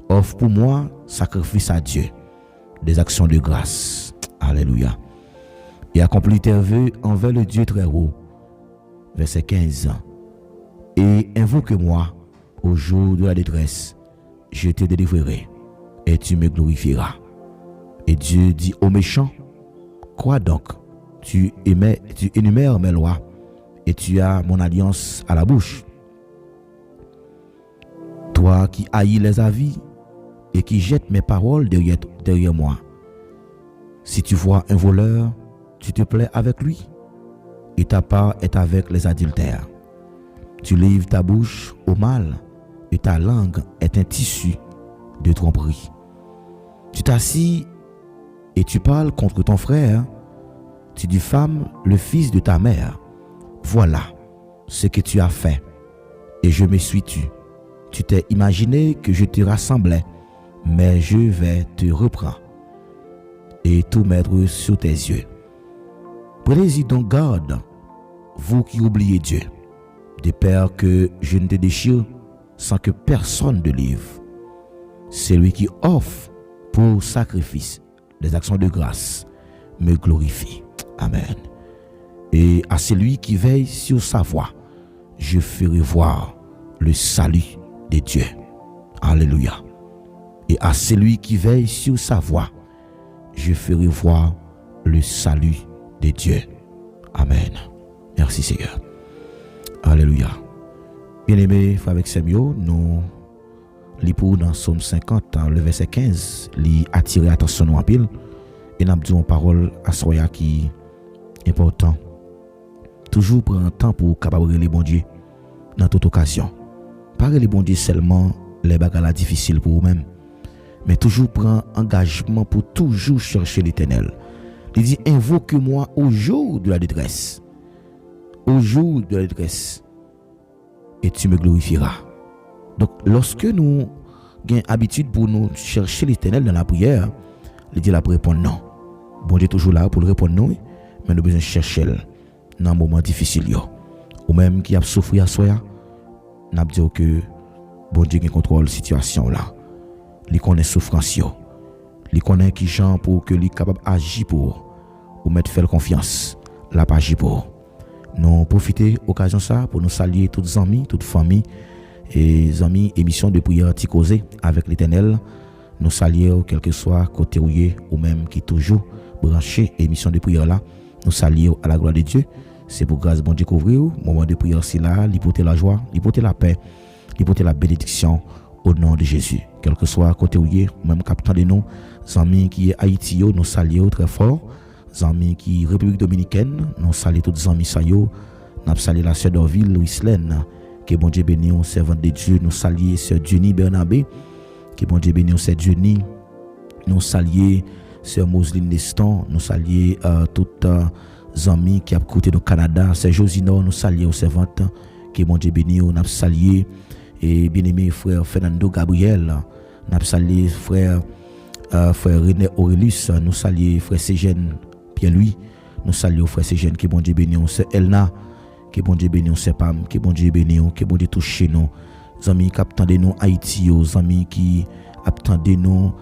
Offre pour moi sacrifice à Dieu, des actions de grâce. Alléluia. Et accomplis tes vœux envers le Dieu très haut. Verset 15. Et invoque-moi au jour de la détresse. Je te délivrerai et tu me glorifieras. Et Dieu dit aux méchants, quoi donc? Tu énumères mes lois et tu as mon alliance à la bouche. Toi qui haïs les avis et qui jettes mes paroles derrière moi. Si tu vois un voleur, tu te plais avec lui, et ta part est avec les adultères. Tu livres ta bouche au mal, et ta langue est un tissu de tromperie. Tu t'assis et tu parles contre ton frère, tu diffames le fils de ta mère. Voilà ce que tu as fait, et je me suis tu. Tu t'es imaginé que je te rassemblais, mais je vais te reprendre et tout mettre sur tes yeux. Prenez-y donc garde, vous qui oubliez Dieu, de peur que je ne te déchire sans que personne ne livre. Celui qui offre pour sacrifice des actions de grâce me glorifie. Amen. Et à celui qui veille sur sa voie, je ferai voir le salut de Dieu. Alléluia. Et à celui qui veille sur sa voie, je ferai voir le salut de Dieu. Amen. Merci Seigneur. Alléluia. Bien-aimés, frères avec Samuel, nous lisons dans Psaume 50, le verset 15, lui attirer attention nous en pile, et nous disons parole à Soya qui est important. Toujours prendre un temps pour capable les bon Dieu dans toute occasion. Pas les bon Dieu seulement les bagages difficiles pour vous-même, mais toujours prendre engagement pour toujours chercher l'Éternel. Il dit, invoque-moi au jour de la détresse. Au jour de la détresse. Et tu me glorifieras. Donc, lorsque nous avons habitude pour nous chercher l'Éternel dans la prière, il dit la répondre non. Bon Dieu est toujours là pour le répondre non, mais nous avons besoin de chercher dans un moment difficile. Ou même qui a souffert à soi, nous avons dit que bon Dieu contrôle la situation là. Il connaît souffrance, il connaît qui gens pour que il capable agir pour ou mettre faire confiance, la pas agir pour. Nous profiter occasion ça pour nous saluer toutes les amis, toutes familles et amis émission de prière Ticosé avec l'Éternel Nous saluons, quel que soit côté où ou même qui toujours branché émission de prière là. Nous saluons à la gloire de Dieu. C'est pour grâce bon Dieu couvrir moment de prière c'est là, l'hypothèse la joie, l'hypothèse la paix, l'hypothèse la bénédiction au nom de Jésus. Quel que soit côté où ou même captant de nous, amis qui est Haïti, nous saluons très fort. Amis qui République dominicaine, nous saluons tous les amis ça yo. Nous saluons la sœur d'Orville, Louislaine, que bon Dieu bénisse, servante de Dieu. Nous saluons sœur Jenny Bernabé, que bon Dieu bénisse, sœur Jenny. Nous saluons sœur Moseline Neston. Nous saluons toutes les amis qui ont écouté au Canada. Sœur Josino, nous saluons servante, que bon Dieu bénisse. Nous saluons et bien-aimé frère Fernando Gabriel. Nous saluons frère René Aurelius. Nous saluons frère Ségène Pierre-Louis. Nous saluons frère Ségène, que bon Dieu bénisse. Sœur Elna, que bon Dieu bénisse, c'est pas que bon Dieu bénisse, que bon Dieu touche nous. Les amis qui attendent nous Haïti, les amis qui attendent nous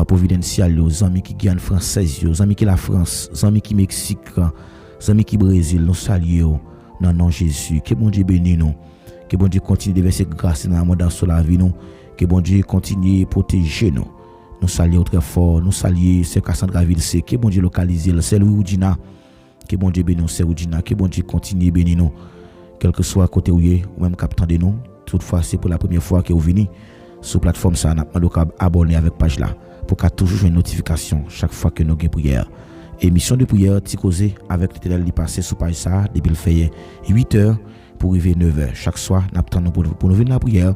Providencial, les amis qui Guyane française, les amis qui la France, les amis qui Mexique, les amis qui Brésil, nous saluons dans le nom de Jésus. Que bon Dieu bénisse nous. Que bon Dieu continue de verser grâce dans l'abondance sur la vie nous. Que bon Dieu continue de protéger nous. Nous saluons très fort, nous saluons ce Cassandra Vilse, que bon Dieu localise, c'est Louis Oudina. Que bon Dieu bénisse c'est Oudina, que bon Dieu continue de bénir nous. Quel que soit côté où ou même captant de nous, toutefois c'est pour la première fois que vous venez sur plateforme ça, n'a pas abonner avec page là pour qu'à toujours une notification chaque fois que nous avons prière. Émission de prière Ticosé avec l'Éternel qui passe sur page ça depuis le fait 8h pour arriver 9h. Chaque soir nous attendons pour nous venir la prière,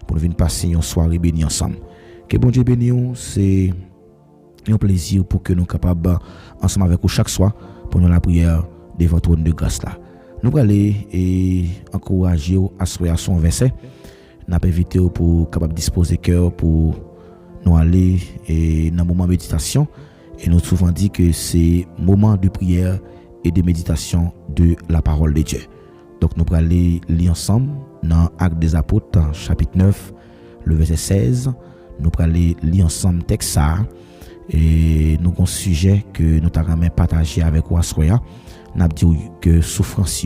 pour nous venir passer une soirée bénie ensemble. Que bon Dieu bénisse, c'est un plaisir pour que nous capables ensemble avec vous chaque soir pour nous la prière de votre trône de grâce là. Nous allons et encourager à soyer son verset. Nous avons invité pour capable disposer cœur pour nous aller et dans le moment de méditation. Et nous souvent dit que c'est moment de prière et de méditation de la parole de Dieu. Donc nous allons lire ensemble dans Actes des Apôtres, chapitre 9, le verset 16. Nous allons lire ensemble texte ça. Et nous avons un sujet que nous avons partagé avec vous à soya. Nous avons dit que souffrance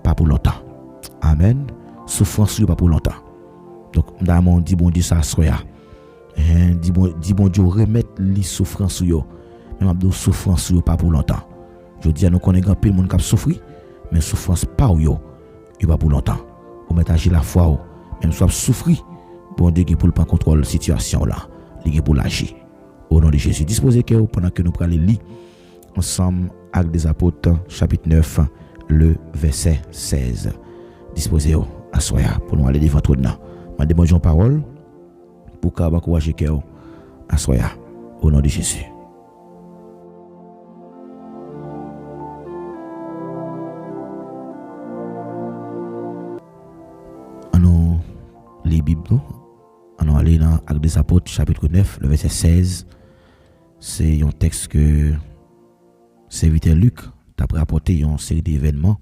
pas pour longtemps. Amen. Souffrance pas pour longtemps. Donc nous avons dit bon Dieu ça soya. Dit bon Dieu remettre les souffrances yo. Mais nous souffrance pas pour longtemps. Je dis à nous connaît grand pile monde qui souffri, mais souffrance pas yo, pas pour longtemps. On met agir la foi même soit souffri, bon Dieu qui pour le prendre contrôle la situation là, il pour l'agir. Au nom de Jésus, disposez que pendant que nous prenons lire ensemble Actes des Apôtres chapitre 9 le verset 16. Disposez-vous à soya pour nous aller devant tout là. M'a demandé parole pour qu'à encourager que à soya au nom de Jésus. Nous les Bibles, nous allons dans Actes des Apôtres chapitre 9 le verset 16. C'est un texte que serviteur Luc t'a rapporté une série d'événements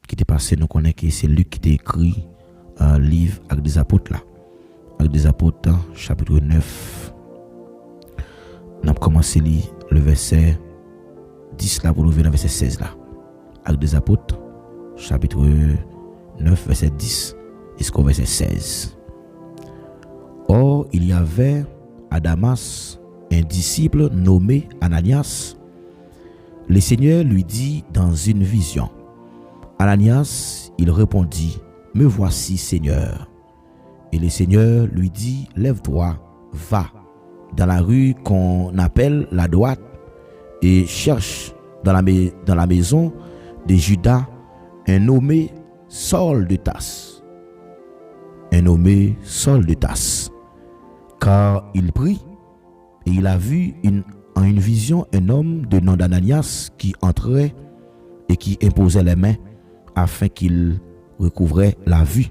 qui était passé. Nous connaissons que c'est Luc qui a écrit un livre Actes des Apôtres là. Actes des Apôtres chapitre 9. On a commencé le verset 10 là pour nous venir dans le verset 16 là. Actes des Apôtres chapitre 9 verset 10 jusqu'au verset 16. Or, il y avait à Damas un disciple nommé Ananias. Le Seigneur lui dit dans une vision. Ananias, il répondit, me voici Seigneur. Et le Seigneur lui dit, lève-toi, va dans la rue qu'on appelle la droite et cherche dans la maison de Judas un nommé Saul de Tarse. Un nommé Saul de Tarse. Car il prie et il a vu en une vision un homme de nom d'Ananias qui entrait et qui imposait les mains afin qu'il recouvrait la vue.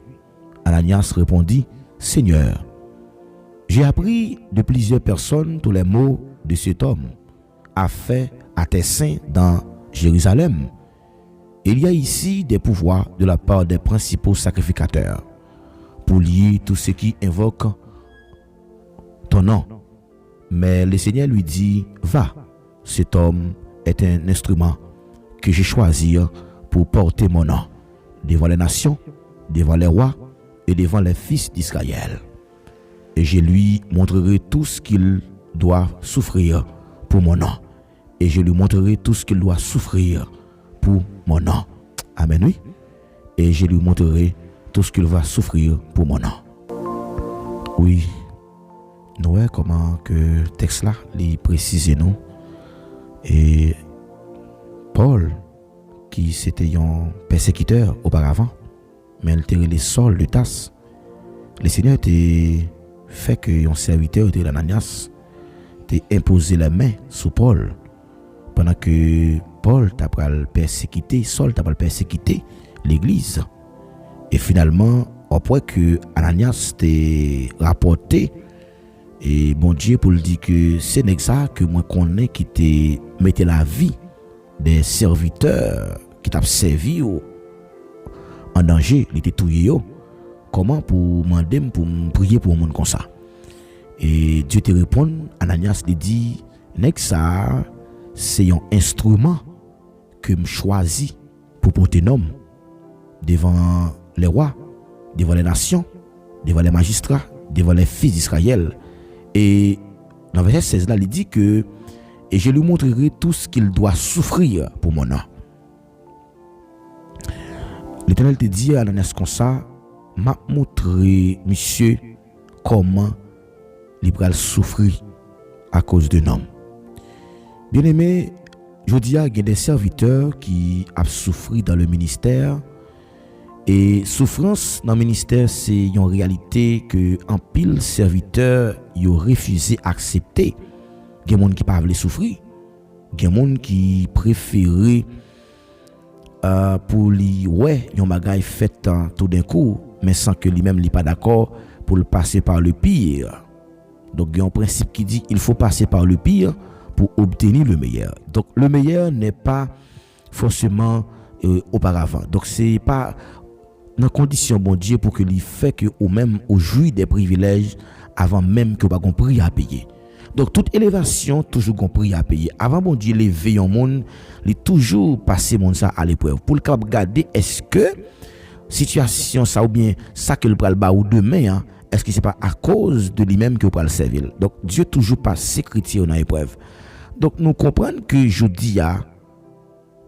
Ananias répondit, Seigneur, j'ai appris de plusieurs personnes tous les maux de cet homme, afin à tes saints dans Jérusalem. Il y a ici des pouvoirs de la part des principaux sacrificateurs pour lier tous ceux qui invoquent ton nom. Mais le Seigneur lui dit, va, cet homme est un instrument que j'ai choisi pour porter mon nom devant les nations, devant les rois et devant les fils d'Israël. et je lui montrerai tout ce qu'il doit souffrir pour mon nom. Et je lui montrerai tout ce qu'il doit souffrir pour mon nom. Amen, oui. Et je lui montrerai tout ce qu'il va souffrir pour mon nom. Oui, nous voyons comment que le texte là, il précise nous. Et Paul, qui c'était un persécuteur auparavant, mais il était les Saul de Tarse. Le Seigneur était fait que un serviteur de l'Ananias était imposé la main sur Paul pendant que Paul t'a persécuté, Saul t'a persécuté l'église. Et finalement, après que Ananias t'ait rapporté et bon Dieu pour le dire que c'est n'est ça que moi connais qui t'ait mettait la vie des serviteurs qui t'a servi en danger, il était touillé. Comment pour demander pour prier pour un monde comme ça. Et Dieu te répond, Ananias te dit, n'est ça c'est un instrument que me choisi pour porter nom devant les rois, devant les nations, devant les magistrats, devant les fils d'Israël. Et dans le verset 16 là, il dit que et je lui montrerai tout ce qu'il doit souffrir pour mon nom. L'Éternel te dit à Ananias comme ça, m'a montré monsieur comment il va souffrir à cause de nom. Bien aimé, je dis qu'il y a des serviteurs qui ont souffert dans le ministère. Et souffrance dans le ministère, c'est une réalité que en pile serviteurs ont refusé d'accepter. Il y a des gens qui ne veulent pas souffrir. Il y a des gens qui préfèrent pour lui, ouais, un bagage fait tout d'un coup, mais sans que lui-même n'est pas d'accord pour le passer par le pire. Donc il y a un principe qui dit il faut passer par le pire pour obtenir le meilleur. Donc le meilleur n'est pas forcément auparavant. Donc c'est pas dans condition bon Dieu pour que lui fait que ou même au jouit des privilèges avant même que pas un prix à payer. Donc toute élévation toujours un prix à payer. Avant bon Dieu lever un monde, il toujours passer monde ça à l'épreuve pour le capable garder est-ce que situation ça ou bien ça que le pral ba ou demain hein, est-ce que c'est pas à cause de lui-même que le pral servir. Donc Dieu toujours passe ses chrétiens dans l'épreuve. Donc nous comprenons que je dis à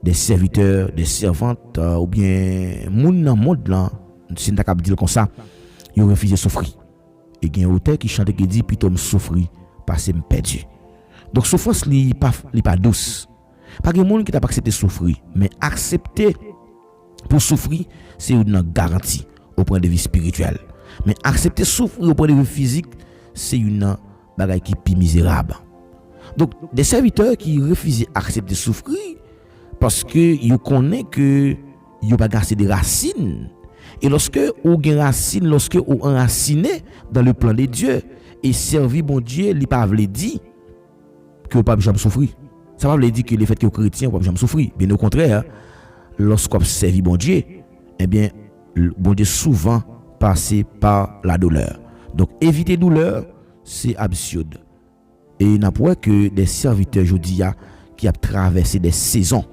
des serviteurs, des servantes ou bien moun dans monde là, si on dire comme ça, ils refusent de souffrir. Et il y a un auteur qui chante qui dit plutôt me souffrir parce que me perdu. Donc souffrance li pas douce. Pas de monde qui t'a pas accepté souffrir, mais accepter pour souffrir, c'est une garantie au point de vue spirituel. Mais accepter souffrir au point de vue physique, c'est une bagaille qui est misérable. Donc des serviteurs qui refusent d'accepter souffrir parce que ils connaissent que ils pas assez de racines. Et lorsque ou gen racine, lorsque ou enraciné dans le plan de Dieu et servi bon Dieu, il pas veut dire que vous pas jamais souffrir. Ça va veut dire que le fait que vous chrétien pas jamais souffrir. Bien au contraire, lorsqu'on servi bon Dieu, eh bien bon Dieu souvent passer par la douleur. Donc éviter douleur, c'est absurde. Et n'a pas que des serviteurs aujourd'hui qui a traversé des saisons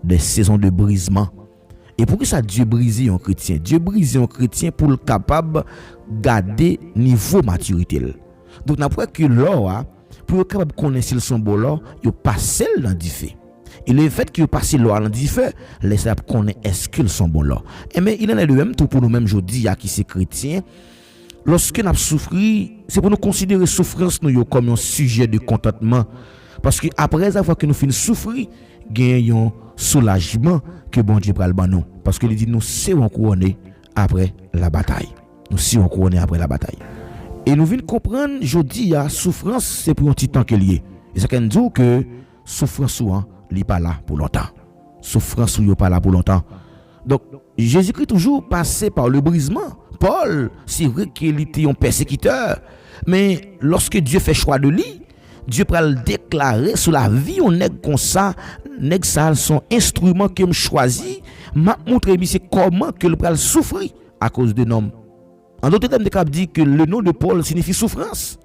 de brisement. Et pourquoi ça Dieu brise un chrétien? Dieu brise un chrétien pour le capable garder niveau maturité. Donc n'a pas que l'or pour le capable connaître son bon l'or, il passe dans du feu. Et le fait qu'il passe l'or dans du feu, laisse connaître est-ce qu'ils sont bon l'or. Et mais il en est le même tout pour nous même aujourd'hui qui c'est chrétien. Lorsque nous souffrons, c'est pour nous considérer souffrance nous comme un sujet de contentement. Parce que après avoir que nous finissons souffrir, gagnons soulagement que bon Dieu pral ban nous. Parce que il dit nous serons couronnés après la bataille. Nous serons couronnés après la bataille. Et nous venons comprendre aujourd'hui la souffrance c'est pour un petit temps qu'elle y est. Et ça veut dire que souffrance souvent n'est pas là pour longtemps. Souffrance n'est pas là pour longtemps. Donc Jésus-Christ toujours passé par le brisement. Paul, c'est vrai qu'il était un persécuteur, mais lorsque Dieu fait choix de lui, Dieu peut le déclarer sur la vie on nèg comme ça, nèg ça son instrument que me choisi, m'a montré c'est comment que le pral souffrir à cause de nom. En d'autres termes, de dit que le nom de Paul signifie souffrance.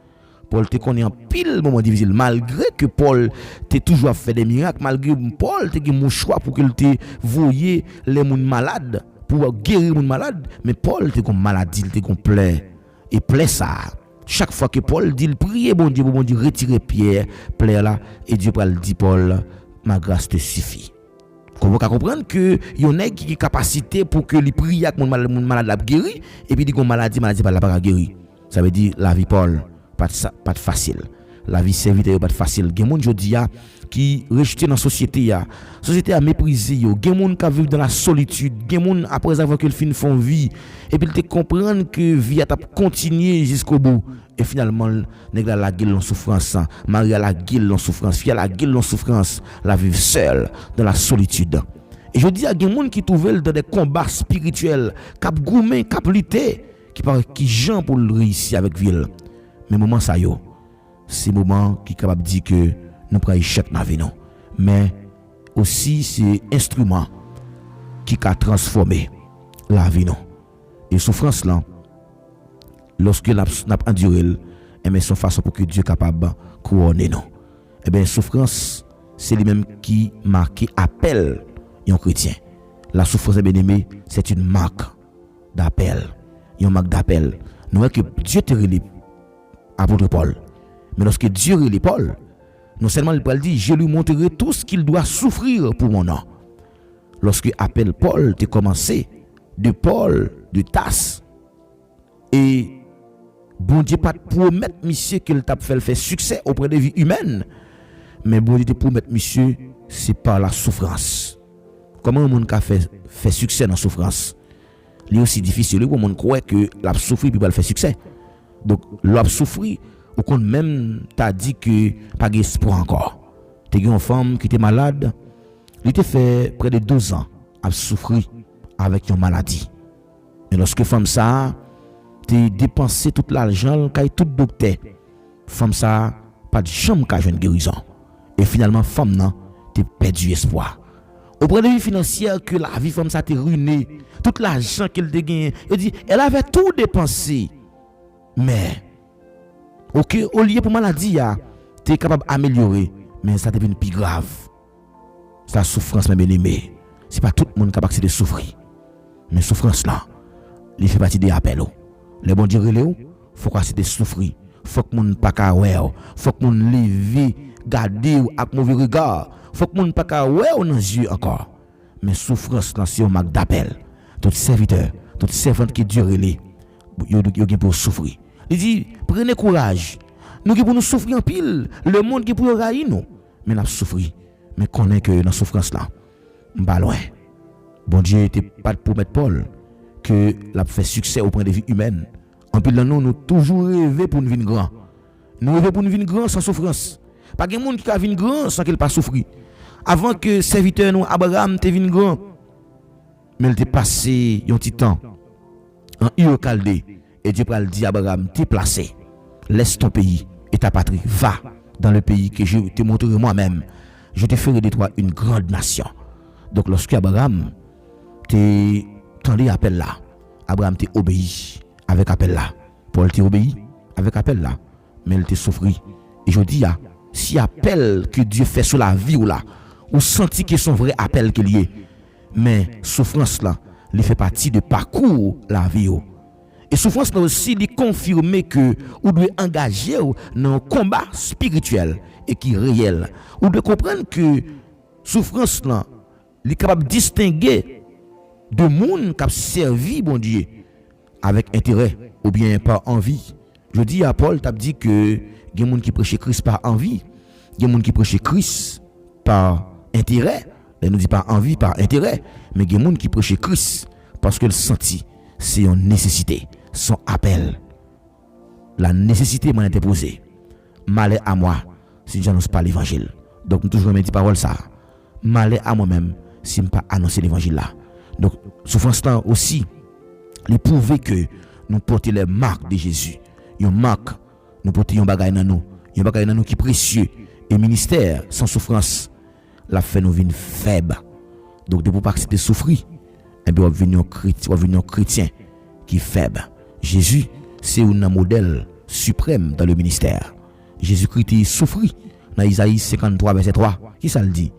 Paul te connaît en pile moment difficile malgré que Paul t'est toujours fait des miracles, malgré Paul t'es mon choix pour qu'il te voyait les gens malades pour guérir les malades, mais Paul t'es comme maladie, t'es comme plaie et plaie ça. chaque fois que Paul dit, il prie bon Dieu retirer Pierre, plaire là, et Dieu va dire Paul, ma grâce te suffit. Comment comprendre que yon nèg qui capacité pour que li prie avec mon malade la guéri et puis dit qu'on maladie pas la guéri. Ça veut dire la vie Paul pas facile. La vie serviteur pas facile. Gen moun jodi a qui rejeté dans société a. Société a méprisé yo. Gen moun qui vivent dans la solitude. Gen moun après avoir que fin font vie et puis te comprendre que vie a continuer jusqu'au bout et finalement nèg la gueule en souffrance, Marie la gueule en souffrance, fille la gueule en souffrance, la vivre seule dans la solitude. Et je dis à gen moun qui trouve dans des combats spirituels, cap gourmet, cap lutter, qui gens pour réussir avec ville. Mais moment ça yo, c'est moment qui capable dire que nous prenons échec dans la vie non. Mais aussi c'est instrument qui a transformé la vie non. Et souffrance là lorsque n'a enduré mais son façon pour que Dieu capable couronner non. Et bien souffrance c'est lui-même qui marque appel un chrétien. La souffrance bien aimé, c'est une marque d'appel. Une marque d'appel. Nous voyons que Dieu te relie apôtre Paul. Mais lorsque Dieu relie Paul, non seulement il peut dire, je lui montrerai tout ce qu'il doit souffrir pour mon nom. Lorsque appel Paul t'est commencé, de Paul, de Tasse, et bon Dieu pas promettre monsieur qu'il t'a fait succès auprès des vies humaines, mais bon Dieu te promettre monsieur, c'est par la souffrance. Comment un monde qui fait succès dans la souffrance? C'est aussi difficile pour monde croit que l'a souffrir puis va faire succès. Donc l'a souffrir ou qu'on même t'a dit que pas d'espoir encore. Tu as une femme qui était malade, il t'a fait près de 2 ans à souffrir avec une maladie. Et lorsque femme ça t'es dépensé tout l'argent qu'a tout docteur, femme ça pas de chambre qu'a une guérison. Et finalement femme non, t'es perdu espoir. Auprès de vie financière que la vie femme ça t'est ruiné, tout l'argent qu'elle a gagné, elle avait tout dépensé. Mais OK, au lieu pour maladie tu es capable d'améliorer, mais ça devient plus grave. C'est la souffrance même bien-aimé. C'est pas tout le monde capable de souffrir. Mais souffrance là, il fait partie des appels. Les bon Dieu relève, faut qu'on de souffrir. Faut que moun pas ka wè, faut que moun lever, garder avec mauvais regard. Faut que moun pas ka wè dans yeux encore. Mais souffrance là c'est un marque d'appel. Tout serviteur, toute servante qui Dieu relève, yo pour souffrir. Il dit prenez courage. Nous qui pour nous souffrir en pile, le monde qui pour railler nous, mais n'a souffrir. Mais connaît que dans souffrance là, pas loin. Bon Dieu était pas pour mettre Paul que l'a fait succès au point de vue humain. En pile nous toujours rêvé pour nous vivre grand. Nous rêver pour nous vivre grand sans souffrance. Pas de monde qui a vivre grand sans qu'il pas souffrir. Avant que serviteur nous Abraham te vivre grand, mais il était passé un petit temps en Ur Chaldée et Dieu pral dit à Abraham t'es placé. Laisse ton pays et ta patrie, va dans le pays que je te montrerai moi-même. Je te ferai de toi une grande nation. Donc lorsque Abraham t'es tendu appel là, Abraham t'est obéi avec appel là. Paul t'est obéi avec appel là, mais il t'est souffri. Et je dis si appel que Dieu fait sur la vie ou là, ou senti que son vrai appel qu'il y est, mais souffrance là, il fait partie de parcours la vie. Et souffrance là aussi, il confirme que vous devez engager dans un combat spirituel et qui est réel. Vous devez comprendre que souffrance là, il est capable de distinguer de monde qui a servi bon Dieu avec intérêt ou bien par envie. Je dis à Paul, tu as dit que il y a des gens qui prêchent Christ par envie, il y a des gens qui prêchent Christ par intérêt. Elle nous dit pas envie, par intérêt, mais il y a des gens qui prêchent Christ parce que le senti, c'est une nécessité, son appel. La nécessité m'a été posée. Malheur à moi si je n'annonce pas l'évangile. Donc, nous toujours dit parole ça. Malheur à moi-même si je ne pas annoncer l'évangile là. Donc, souffrance là aussi, il prouve que nous portons les marques de Jésus. Une marque, nous portons un bagage dans nous. Un bagage dans nous qui est précieux. Et ministère sans souffrance, la fait nous venir faibles. Donc, de ne pas accepter de souffrir, et bien, on va venir un chrétien qui est faible. Jésus, c'est un modèle suprême dans le ministère. Jésus-Christ souffrit. Dans Isaïe 53, verset 3, qui ça le dit?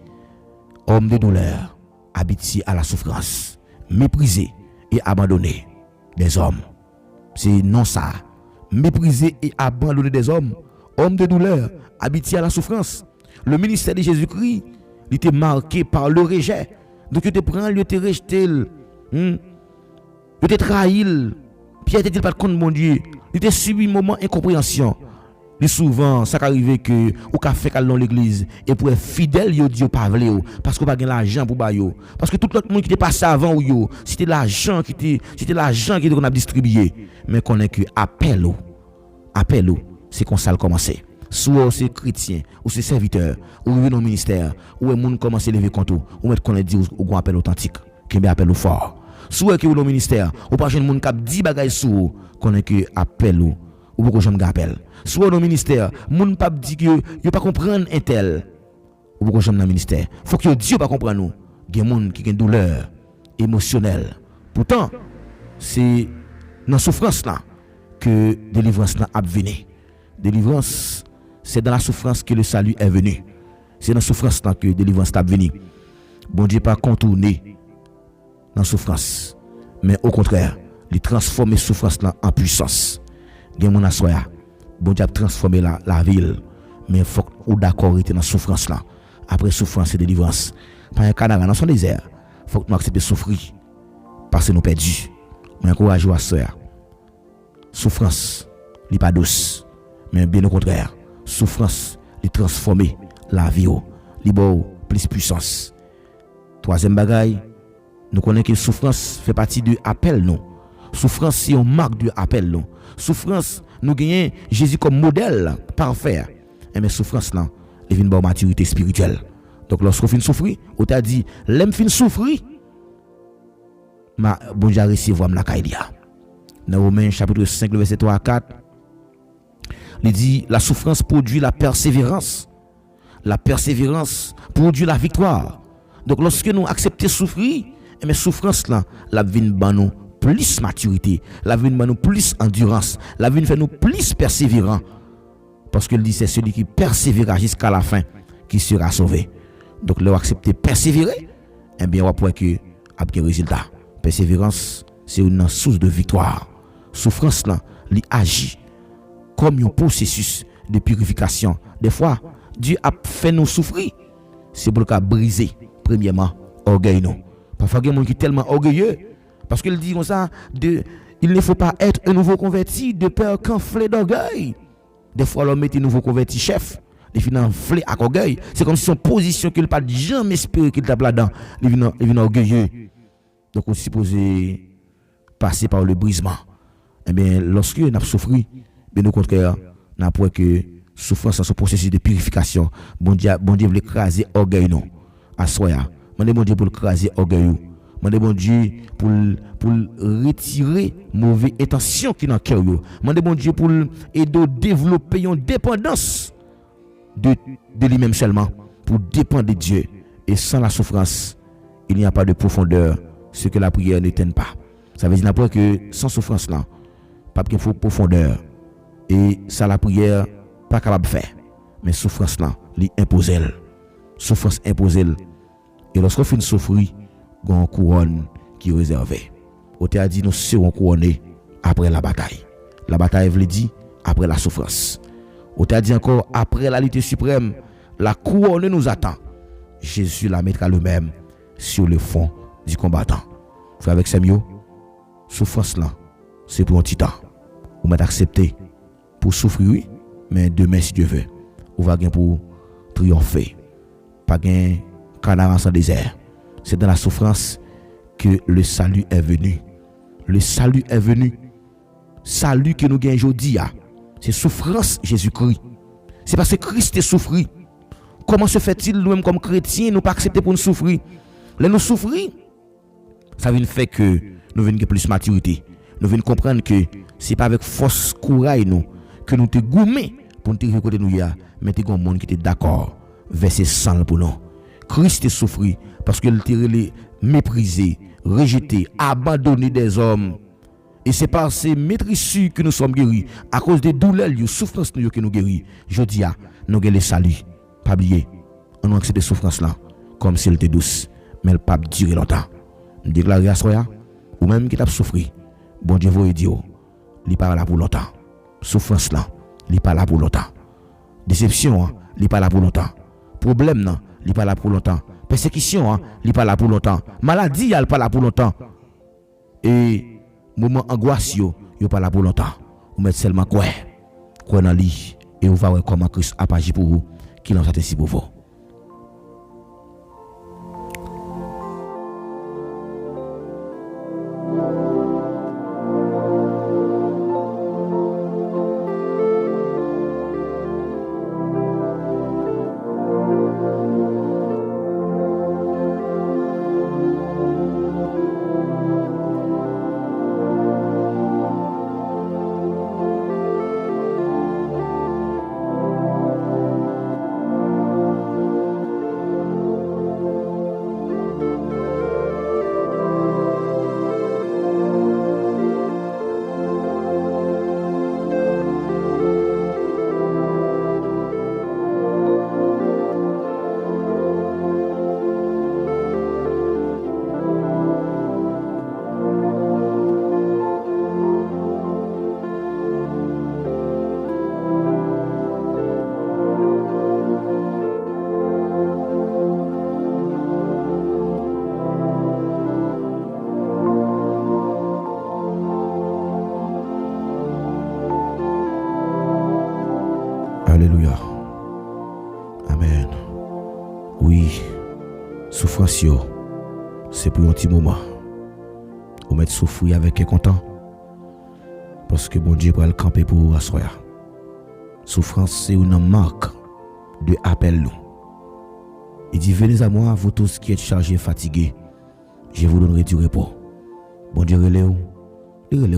Homme de douleur, habitué à la souffrance, méprisé et abandonné des hommes. C'est non ça méprisé et abandonné des hommes, homme de douleur, habitué à la souffrance. Le ministère de Jésus-Christ, il était marqué par le rejet. Donc il te prend, il te rejette, il te trahi, Pierre était pas contre mon Dieu, il te subi un moment incompréhension. Et souvent, ça arrive que ou ka fait dans l'église et pour être fidèle yo Dieu pas vle yo parce que pas gain l'argent pour ba yo parce que tout l'autre monde qui était passé avant ou yo c'était l'argent qui était qu'on a distribué mais qu'on est que appel c'est comme ça le commencer soit c'est chrétien ou c'est serviteur ou dans le ministère ou un monde commencer lever compte ou mettre connaître dire ou appel authentique qui met appel au fort soit que dans le ministère ou pas jeune monde qui dit bagay sou qu'on est que appel ou beaucoup jamais appel soit dans le ministère moun pas dit que yo pas comprendre un tel ou beaucoup jamais dans le ministère faut que Dieu pas comprendre nous gen moun qui gen douleur émotionnelle pourtant c'est dans souffrance là que délivrance là a venu délivrance c'est dans la souffrance que le salut est venu c'est dans la souffrance là que délivrance est venu bon Dieu pas contourner dans souffrance mais au contraire il transformer souffrance là en puissance gen moun assoya bon Dieu a transformé la ville mais faut ou d'accord était dans souffrance là après souffrance et délivrance pas un canard dans son désert faut que nous accepter souffrir parce que nous perdus mais encourage à soeur souffrance n'est pas douce mais bien au contraire souffrance il transformer la vie li bon plus puissance troisième bagaille nous connaissons que souffrance fait partie de appel non souffrance c'est une marque de appel non souffrance nous gagnons Jésus comme modèle parfait mais souffrance là il vient de maturité spirituelle donc lorsqu'on fin souffrir on t'a dit l'aime fin souffrir ma bon Dieu recevoir la kailia dans Romains chapitre 5 le verset 3 à 4 il dit la souffrance produit la persévérance produit la victoire donc lorsque nous acceptons souffrir mais souffrance là la vient ban nous plus maturité, la vie nous plus endurance, la vie fait nous plus persévérants. Parce qu'il dit c'est celui qui persévérera jusqu'à la fin qui sera sauvé. Donc là, accepter persévérer, eh bien on va pouvoir que après résultat. Persévérance, c'est une source de victoire. Souffrance là, il agit comme un processus de purification. Des fois, Dieu a fait nous souffrir. C'est pour le briser premièrement orgueil nous. Parfois il y a des gens qui sont tellement orgueilleux. Parce qu'il dit comme ça, il ne faut pas être un nouveau converti de peur qu'enflé d'orgueil. Des fois, l'homme est un nouveau converti chef. Il vient enflé à orgueil. C'est comme si son position qu'il n'a pas jamais espéré qu'il tape là-dedans. Il vient orgueilleux. Donc, on est supposé passer par le brisement. Eh bien, lorsque nous avons souffert, bien au contraire, nous avons que souffrance dans ce processus de purification. Bon Dieu veut écraser orgueil non. À soi. Bon Dieu pour écraser orgueil. Mandez bon Dieu pour retirer mauvaise intention qui dans cœur yo. Mandez bon Dieu pour aider développer une dépendance de lui-même seulement pour dépendre de Dieu et sans la souffrance, il n'y a pas de profondeur, ce que la prière ne tient pas. Ça veut dire que sans souffrance là, pas qu'il faut profondeur et ça la prière pas capable de faire. Mais souffrance là, lui impose elle. Souffrance impose elle. Et lorsqu'on finit souffrir, une couronne qui est réservée. On t'a dit nous serons couronnés après la bataille. La bataille veut dire après la souffrance. On t'a dit encore après la lutte suprême, la couronne nous attend. Jésus la mettra lui-même sur le fond du combattant. Frère avec Samuel, souffrance là, c'est pour un petit temps. On m'a accepté pour souffrir, oui, mais demain si Dieu veut, on va gagner pour triompher. Pas gagner canard sans désert. C'est dans la souffrance que le salut est venu. Le salut est venu. Salut que nous gagnons aujourd'hui, c'est souffrance Jésus-Christ. C'est parce que Christ est souffert. Comment se fait-il nous-mêmes comme chrétiens, nous pas accepter pour nous souffrir? Là nous souffrir, ça vient faire que nous venons plus maturité. Nous venons comprendre que c'est pas avec force courage nous que nous te goumé pour nous tirer côté nous mais tu as un monde qui était d'accord verser sang pour nous. Christ est souffert parce qu'il était méprisé, rejeté, abandonné des hommes. Et c'est par ces maîtrises que nous sommes guéris. À cause des douleurs, des souffrances que nous guéris. Je dis à nous avons le salut. Pas oublier. On accepte des souffrances là comme si elles étaient douces. Mais elles ne peuvent pas durer longtemps. Nous déclarons à soi, ou même qui t'a souffert. Bon Dieu vous dit, il n'est pas là pour longtemps. souffrance là, il pas là pour longtemps. Déception, il pas là pour longtemps. Problème là, il pas là pour longtemps. Persécution, il pas là pour longtemps. Maladie, il pas là pour longtemps. Et moment angoisse yo pas là pour longtemps. Vous mettez seulement quoi dans lui et vous va voir comment Christ a agi pour vous, qu'il en soit ainsi pour vous. Alléluia. Amen. Oui, souffrance, c'est pour un petit moment. Vous mettez souffrir avec un content. Parce que bon Dieu va le camper pour vous asseoir. Souffrance, c'est une marque de appel nous. Il dit, venez à moi, vous tous qui êtes chargés et fatigués. Je vous donnerai du repos. Bon Dieu, relève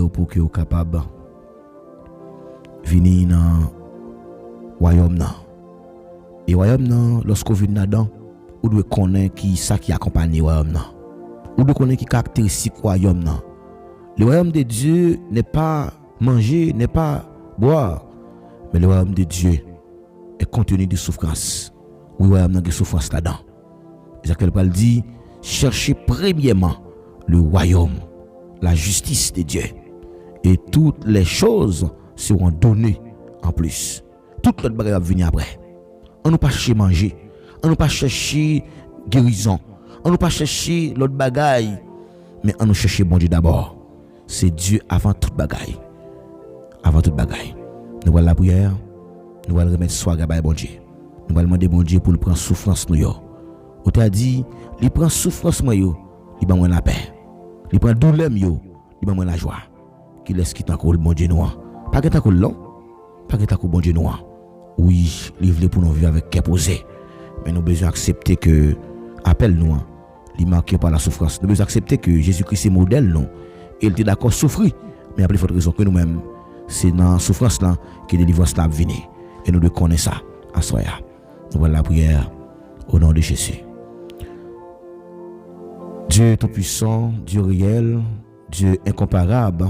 pour que vous soyez capables de venir dans royaume nan. Et royaume nan, lorsqu'on vient là-dedans, on doit connaître qui ça qui accompagne royaume nan. On doit connaître qui caractéristique royaume nan. Le royaume de Dieu n'est pas manger, n'est pas boire, mais le royaume de Dieu est contenu de souffrance. Oui, le royaume nan de souffrance là-dedans. Jacques Paul dit, cherchez premièrement le royaume, la justice de Dieu, et toutes les choses seront données en plus. Toute l'autre bagage va venir après. On ne pas chercher manger, on ne pas chercher guérison, on ne pas chercher l'autre bagaille, mais on nous chercher bon Dieu d'abord. C'est Dieu avant toute bagaille. Avant toute bagaille. Nous allons la prière, nous allons remettre soir à bon Dieu. Nous allons demander bon Dieu pour le prendre souffrance nous yo. On t'a dit, il prend souffrance moi yo, il va moi la paix. Il prend douleur yo, il va moi la joie. Qui laisse quitter encore le bon Dieu noir. Pas que t'as long, pas que t'as bon Dieu noir. Oui, il veut pour nous vivre avec cœur posé. Mais nous avons besoin d'accepter que appel nous, il est marqué par la souffrance. Nous avons besoin d'accepter que Jésus-Christ est modèle nous. Et il était d'accord souffrir. Mais après, il faut raison que nous-mêmes, c'est dans la souffrance là que la délivrance là vient. Et nous devons connaître ça à soi. Nous voilà la prière au nom de Jésus. Dieu tout-puissant, Dieu réel, Dieu incomparable,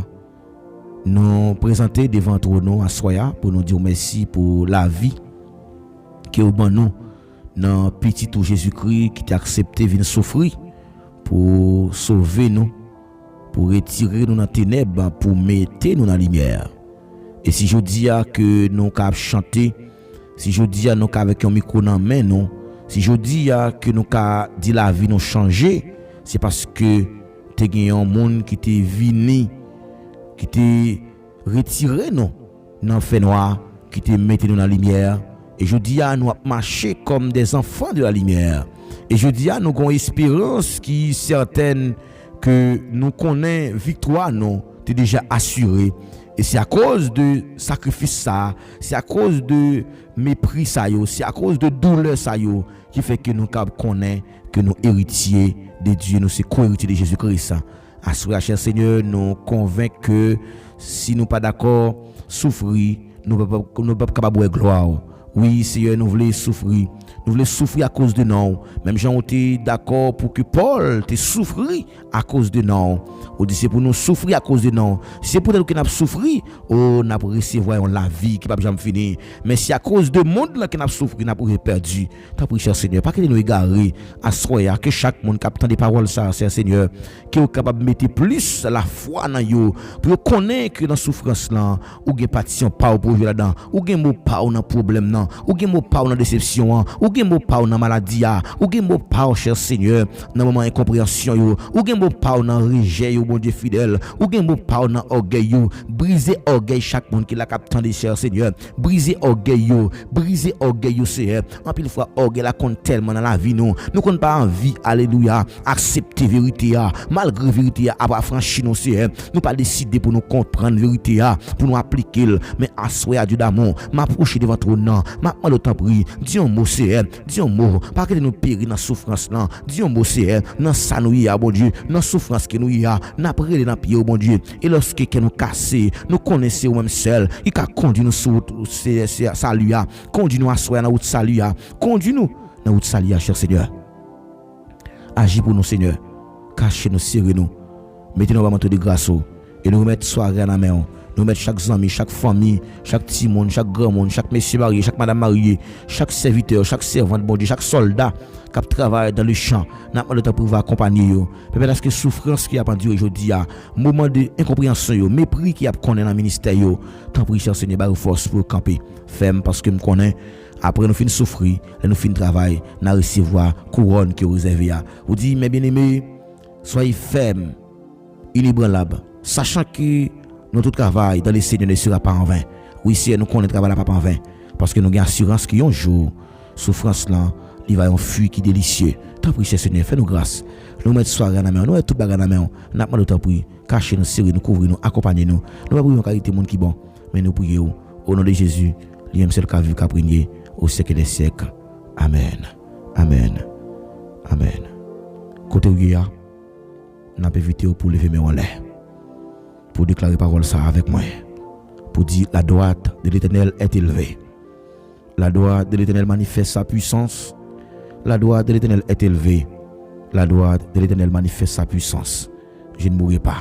nous présenter devant nous à soi pour nous dire merci pour la vie que vous nous dans petit tout Jésus-Christ qui t'a accepté venir souffrir pour sauver nous, pour retirer nous dans les ténèbres, pour mettre nous dans la lumière. Et si je dis que nous avons chanté, si je dis nous avec un micro dans la main, nous, si je dis que nous avons dit la vie nous changer, c'est parce que tu as un monde qui t'est venu, qui t'est retiré nous dans le fait noir, qui t'est mis dans la lumière. Et je dis à nous marcher comme des enfants de la lumière. Et je dis à nous avons une espérance qui est certaine que nous connaissons victoire, nous, est déjà assurée. Et c'est à cause de sacrifice ça, c'est à cause de mépris ça, c'est à cause de douleur ça qui fait que nous connaissons que nous héritiers de Dieu, nous sommes co-héritiers de Jésus-Christ. À ce cher Seigneur, nous convainc que si nous pas d'accord, souffrir, nous ne sommes pas capables de gloire. Oui, Seigneur, nous voulons souffrir. Nous voulons souffrir à cause de nous. Même Jean était d'accord pour que Paul te souffrit à cause de nous. On dit c'est pour nous souffrir à cause de nous. C'est pour nous que nous souffrir, on a pour recevoir la vie qui ne va jamais finir. Mais c'est à cause de monde là que nous souffrir, nous avons perdu. T'as pris, cher Seigneur, pas que nous égarer à soi, que chaque monde capte des paroles ça, cher Seigneur, qui est capable de mettre plus la foi dans yo pour connaître que dans souffrance là, ou gen partition pas pour là-dedans, ou gen mot pas dans problème là, ou gen mot pas dans déception, ou gen mot pas dans maladie, ou gen mot pas, cher Seigneur, dans moment incompréhension yo, ou gen mot pas dans rejet yo, bon Dieu fidèle, ou gen mot pas dans orgueil yo, briser orgueil chaque monde qui la capte de cher Seigneur, briser orgueil yo, Seigneur. En pile fois orgueil la compte tellement dans la vie nous compte pas envie, alléluia, accepter vérité malgré vérité a pas franchi nous, Seigneur. Nous pas décider pour nous comprendre vérité pour nous appliquer, mais assoyer à Dieu d'amour, m'approcher devant ton nom, m'apprendre autant prier, dis un mot, Seigneur, dis un mot, pas que nous périr dans souffrance là, dis un mot, Seigneur, dans ça nous y a, bon Dieu, dans souffrance que nous y a, n'a prier dans pied, bon Dieu, et lorsque nous casser, nous connaissons même seul, il a conduit nous sur salut, conduit nous à soyer dans route salut, conduit nous dans route salut, cher Seigneur. Agis pour nous, Seigneur, cachez nous, serrez nous, mettez-nous vraiment de grâce et nous remettre soirée dans la main. Nous mettons chaque ami, chaque famille, chaque petit monde, chaque grand monde, chaque monsieur marié, chaque madame mariée, chaque serviteur, chaque servante, bon Dieu, chaque soldat qui travaille dans le champ. Nous avons le temps pour vous accompagner. Peut-être parce que souffrance qui a pendant aujourd'hui, moment d'incompréhension, mépris qui a connu dans le ministère, tant pis, cher Seigneur, par force pour camper. Ferme parce que nous connaissons. Après nous finissons souffrir, nous finissons travail, nous recevoir couronne qui est réservée. Vous dites, mes bien-aimés, soyez fermes, inébranlables, sachant que notre travail dans les Seigneurs ne sera pas en vain. Oui, si nous connaissons le travail pas en vain. Parce que nous avons assurance qu'un jour, souffrance là, il va y avoir un fruit qui est délicieux. Tant pis, cher Seigneur, fais-nous grâce. Nous mettons soirée dans la main, nous mettons tout bagarre dans la main. Nous n'avons pas de temps pour cacher nous, serrer nous, couvrir nous, accompagner nous. Nous ne pouvons pas qualité monde qui bon, mais nous prions au nom de Jésus, lui-même seul qui a vu, qui a prié au siècle des siècles. Amen. Amen. Amen. Côté où il y a, nous avons évité pour lever mes en l'air. Pour déclarer parole ça avec moi. Pour dire la droite de l'Éternel est élevée. La droite de l'Éternel manifeste sa puissance. La droite de l'Éternel est élevée. La droite de l'Éternel manifeste sa puissance. Je ne mourrai pas.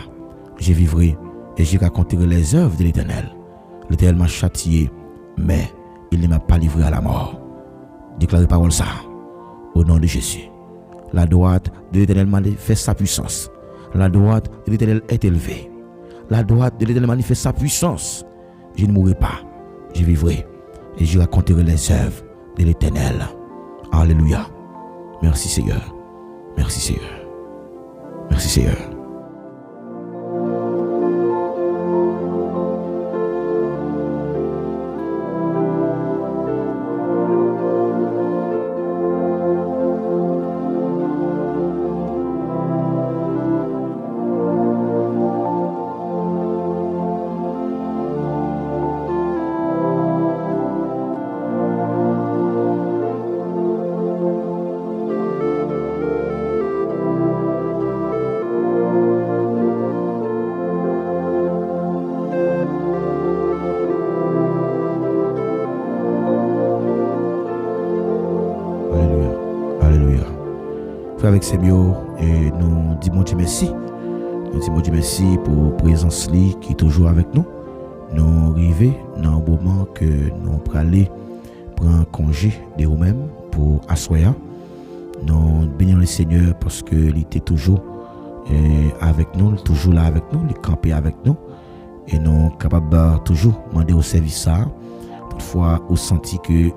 Je vivrai et je raconterai les œuvres de l'Éternel. L'Éternel m'a châtié, mais il ne m'a pas livré à la mort. Déclarez parole ça. Au nom de Jésus. La droite de l'Éternel manifeste sa puissance. La droite de l'Éternel est élevée. La droite de l'Éternel manifeste sa puissance. Je ne mourrai pas, je vivrai et je raconterai les œuvres de l'Éternel. Alléluia. Merci Seigneur. Merci Seigneur. Merci Seigneur. Avec ces mots, et nous disons Dieu merci. Nous disons Dieu merci pour la présence qui est toujours avec nous. Nous arrivons dans un moment que nous allons prendre congé de nous-mêmes pour assoyer. Nous bénissons le Seigneur parce qu'il était toujours avec nous, toujours là avec nous, il campait avec nous. Et nous sommes capables de toujours demander au service ça. Toutefois, au senti que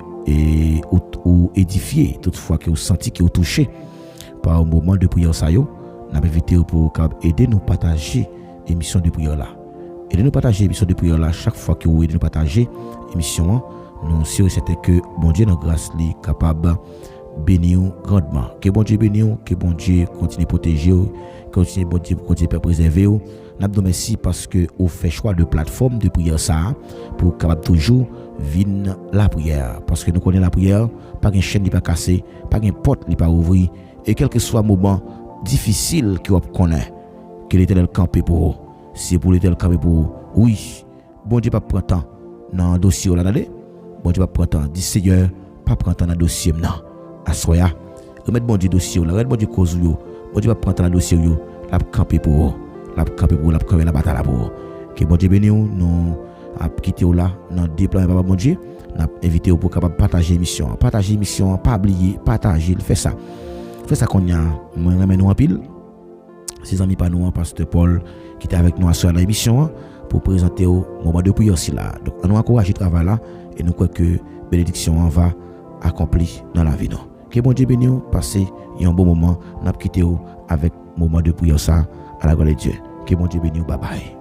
ou édifié, toutefois que au senti que au touché par un moment de prière ça yo, n'a invité pour aider nous partager émission de prière là. Aider nous partager émission de prière là chaque fois que vous aidez nous partager émission, nous sûr c'était que bon Dieu dans grâce li capable bénir grandement. Que bon Dieu bénisse, que bon Dieu continue protéger, continue bon Dieu continue préserver. N'a pas merci parce que vous fait choix de plateforme de prière ça pour capable toujours vinn la prière parce que nous connaissons la prière, pas une chaîne qui pas casser, pas une porte qui pas ouvrir. Et quel que soit le moment difficile que vous connaissez, que l'Éternel campe pour vous. Si pour l'Éternel campe pour vous, oui, bon Dieu pas prend temps dans le dossier là, bon Dieu va prendre temps. Dis Seigneur, pas prendre temps dans dossier non. Assoya. Remettre bon Dieu dossier là, remettre bon Dieu cause yo. Bon Dieu va prendre temps dans dossier yo, la camper pour, la camper pour, la camper la bataille pour. Que bon Dieu bénisse nous a quitter là dans déployer papa bon Dieu. N'a invité pour capable partager émission, pas oublier, partager, faire ça. Fais ça qu'on y a, moi ramène nous en pile. Ses amis pas nous, pasteur Paul qui était avec nous à soir dans l'émission pour présenter au moment de prière aussi là. Donc on nous encourage à travail là et nous croyons que bénédiction va accomplir dans la vie nous. Que bon Dieu bénisse, passer un bon moment, n'a quitté avec moment de prière ça à la gloire de Dieu. Que bon Dieu bénisse, bye bye.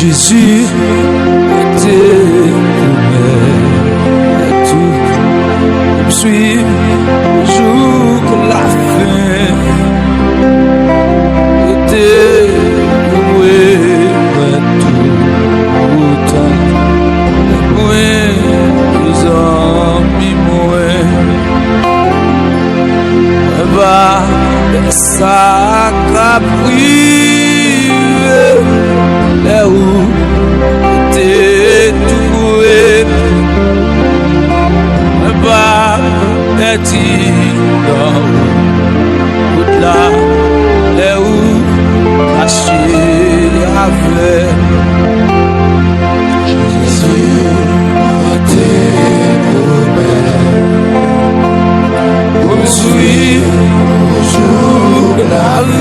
Jésus était tout me suivre jusqu'à la fin. Était tout temps. Les amis ça là où t'es trouvé, bah t'es dans toute là, là où marcher avec Jésus, t'es pour me suivre jour la vie.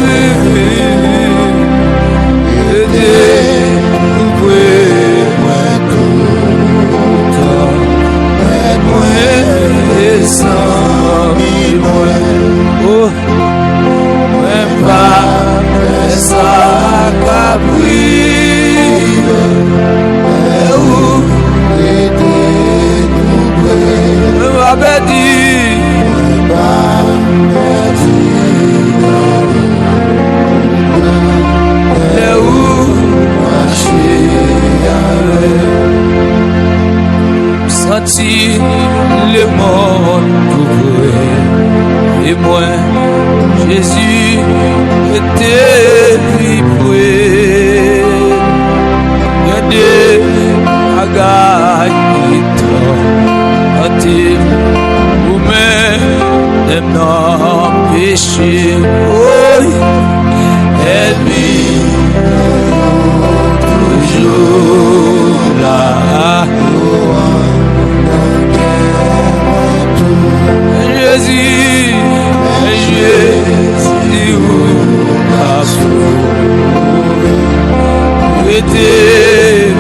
Senti le monde couvrir et moi Jésus était livré. Regardez agaille qui ou même non péché. Oh, elle vit toujours là. Jésus, a sauvé, était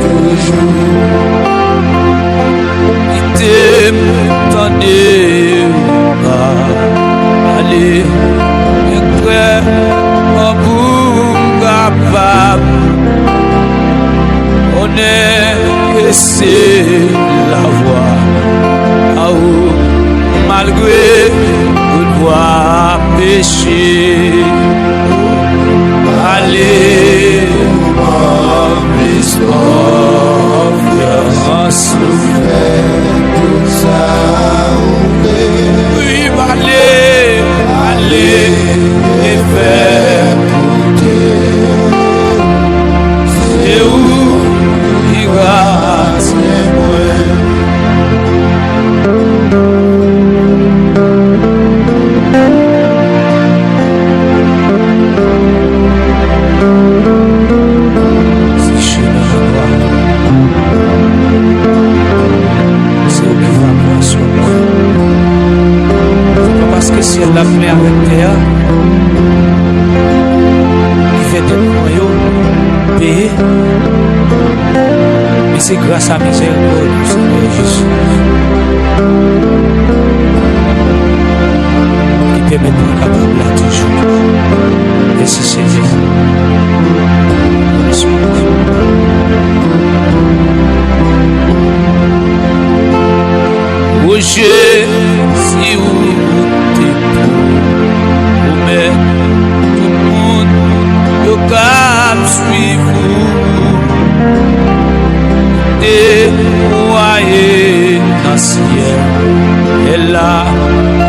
toujours. Il t'aime, t'en est pas aller, et prêt en bout capable. On est laissé la voix. Malgré le droit péché, allez, mon Christ, ciel la mer avec terre, qui fait des moyens payés. Mais c'est grâce à miséricorde du Seigneur Jésus qui permet de nous capable là toujours. Merci Seigneur. Roger, si vous t'es pour mettre tout le monde au cap suivre et voyez dans le ciel et là,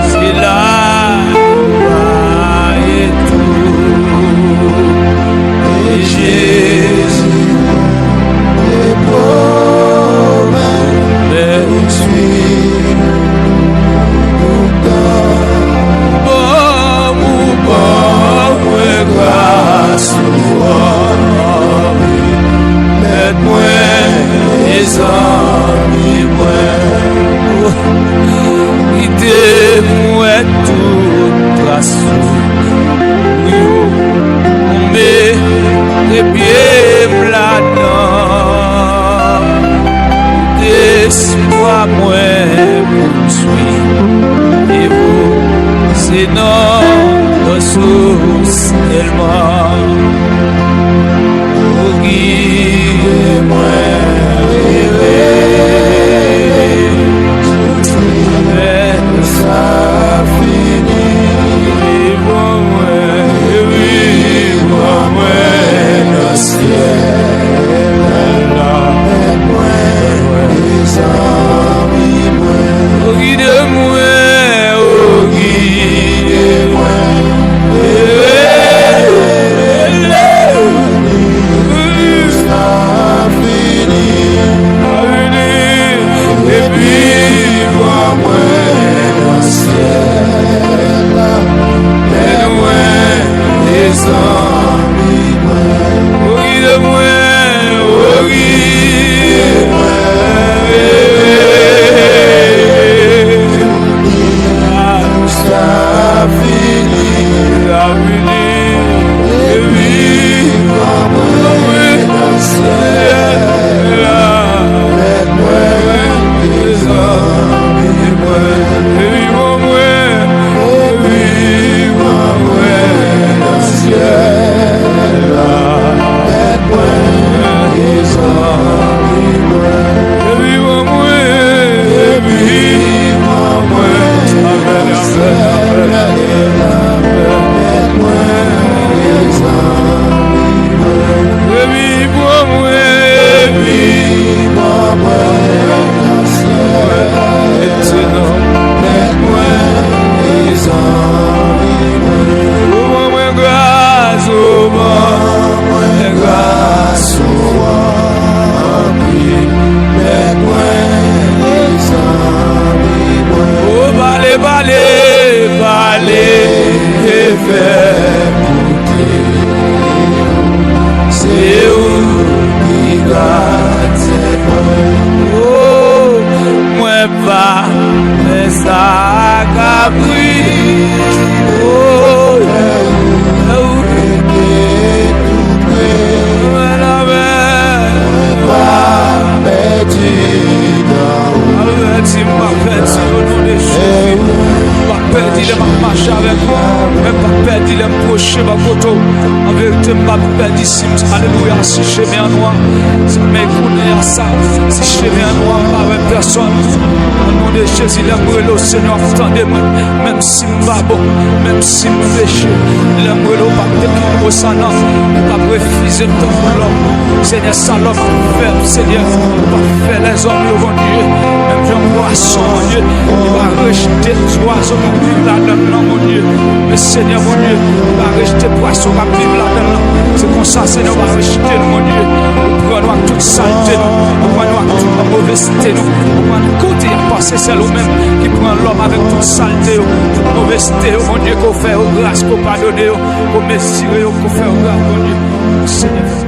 c'est là et tout et Jésus est pauvre mais suis c'est notre ressource tellement. Oh, guide-moi, ça finit. Vivons-moi dans le ciel. Aide-moi, les amis, oh, guide-moi. Alléluia, si je mets un noir, si je mets à ça, si je mets un noir avec personne, au nom de Jésus, l'amour le Seigneur, attendez-moi, même si je pas bon, même si je péché, l'amour le pas de au sang, pas refuser de l'homme, Seigneur, ça l'homme fait, Seigneur, pas faire les hommes, mon Dieu, même un poisson, mon Dieu, il va rejeter les oiseaux qui vivent là-dedans, mon Dieu, mais Seigneur, mon Dieu, il va rejeter les poissons qui vivent là-dedans, c'est comme ça, Seigneur, va rejeter, mon Dieu, nous prenons toute saleté, nous prenons toute mauvaiseté, nous prenons côté à passer, c'est nous-mêmes qui prend l'homme avec toute saleté, toute mauvaiseté, mon Dieu, qu'on fait aux grâces, qu'on pardonne, qu'on mesure, qu'on fait aux grâces, mon Dieu, Seigneur.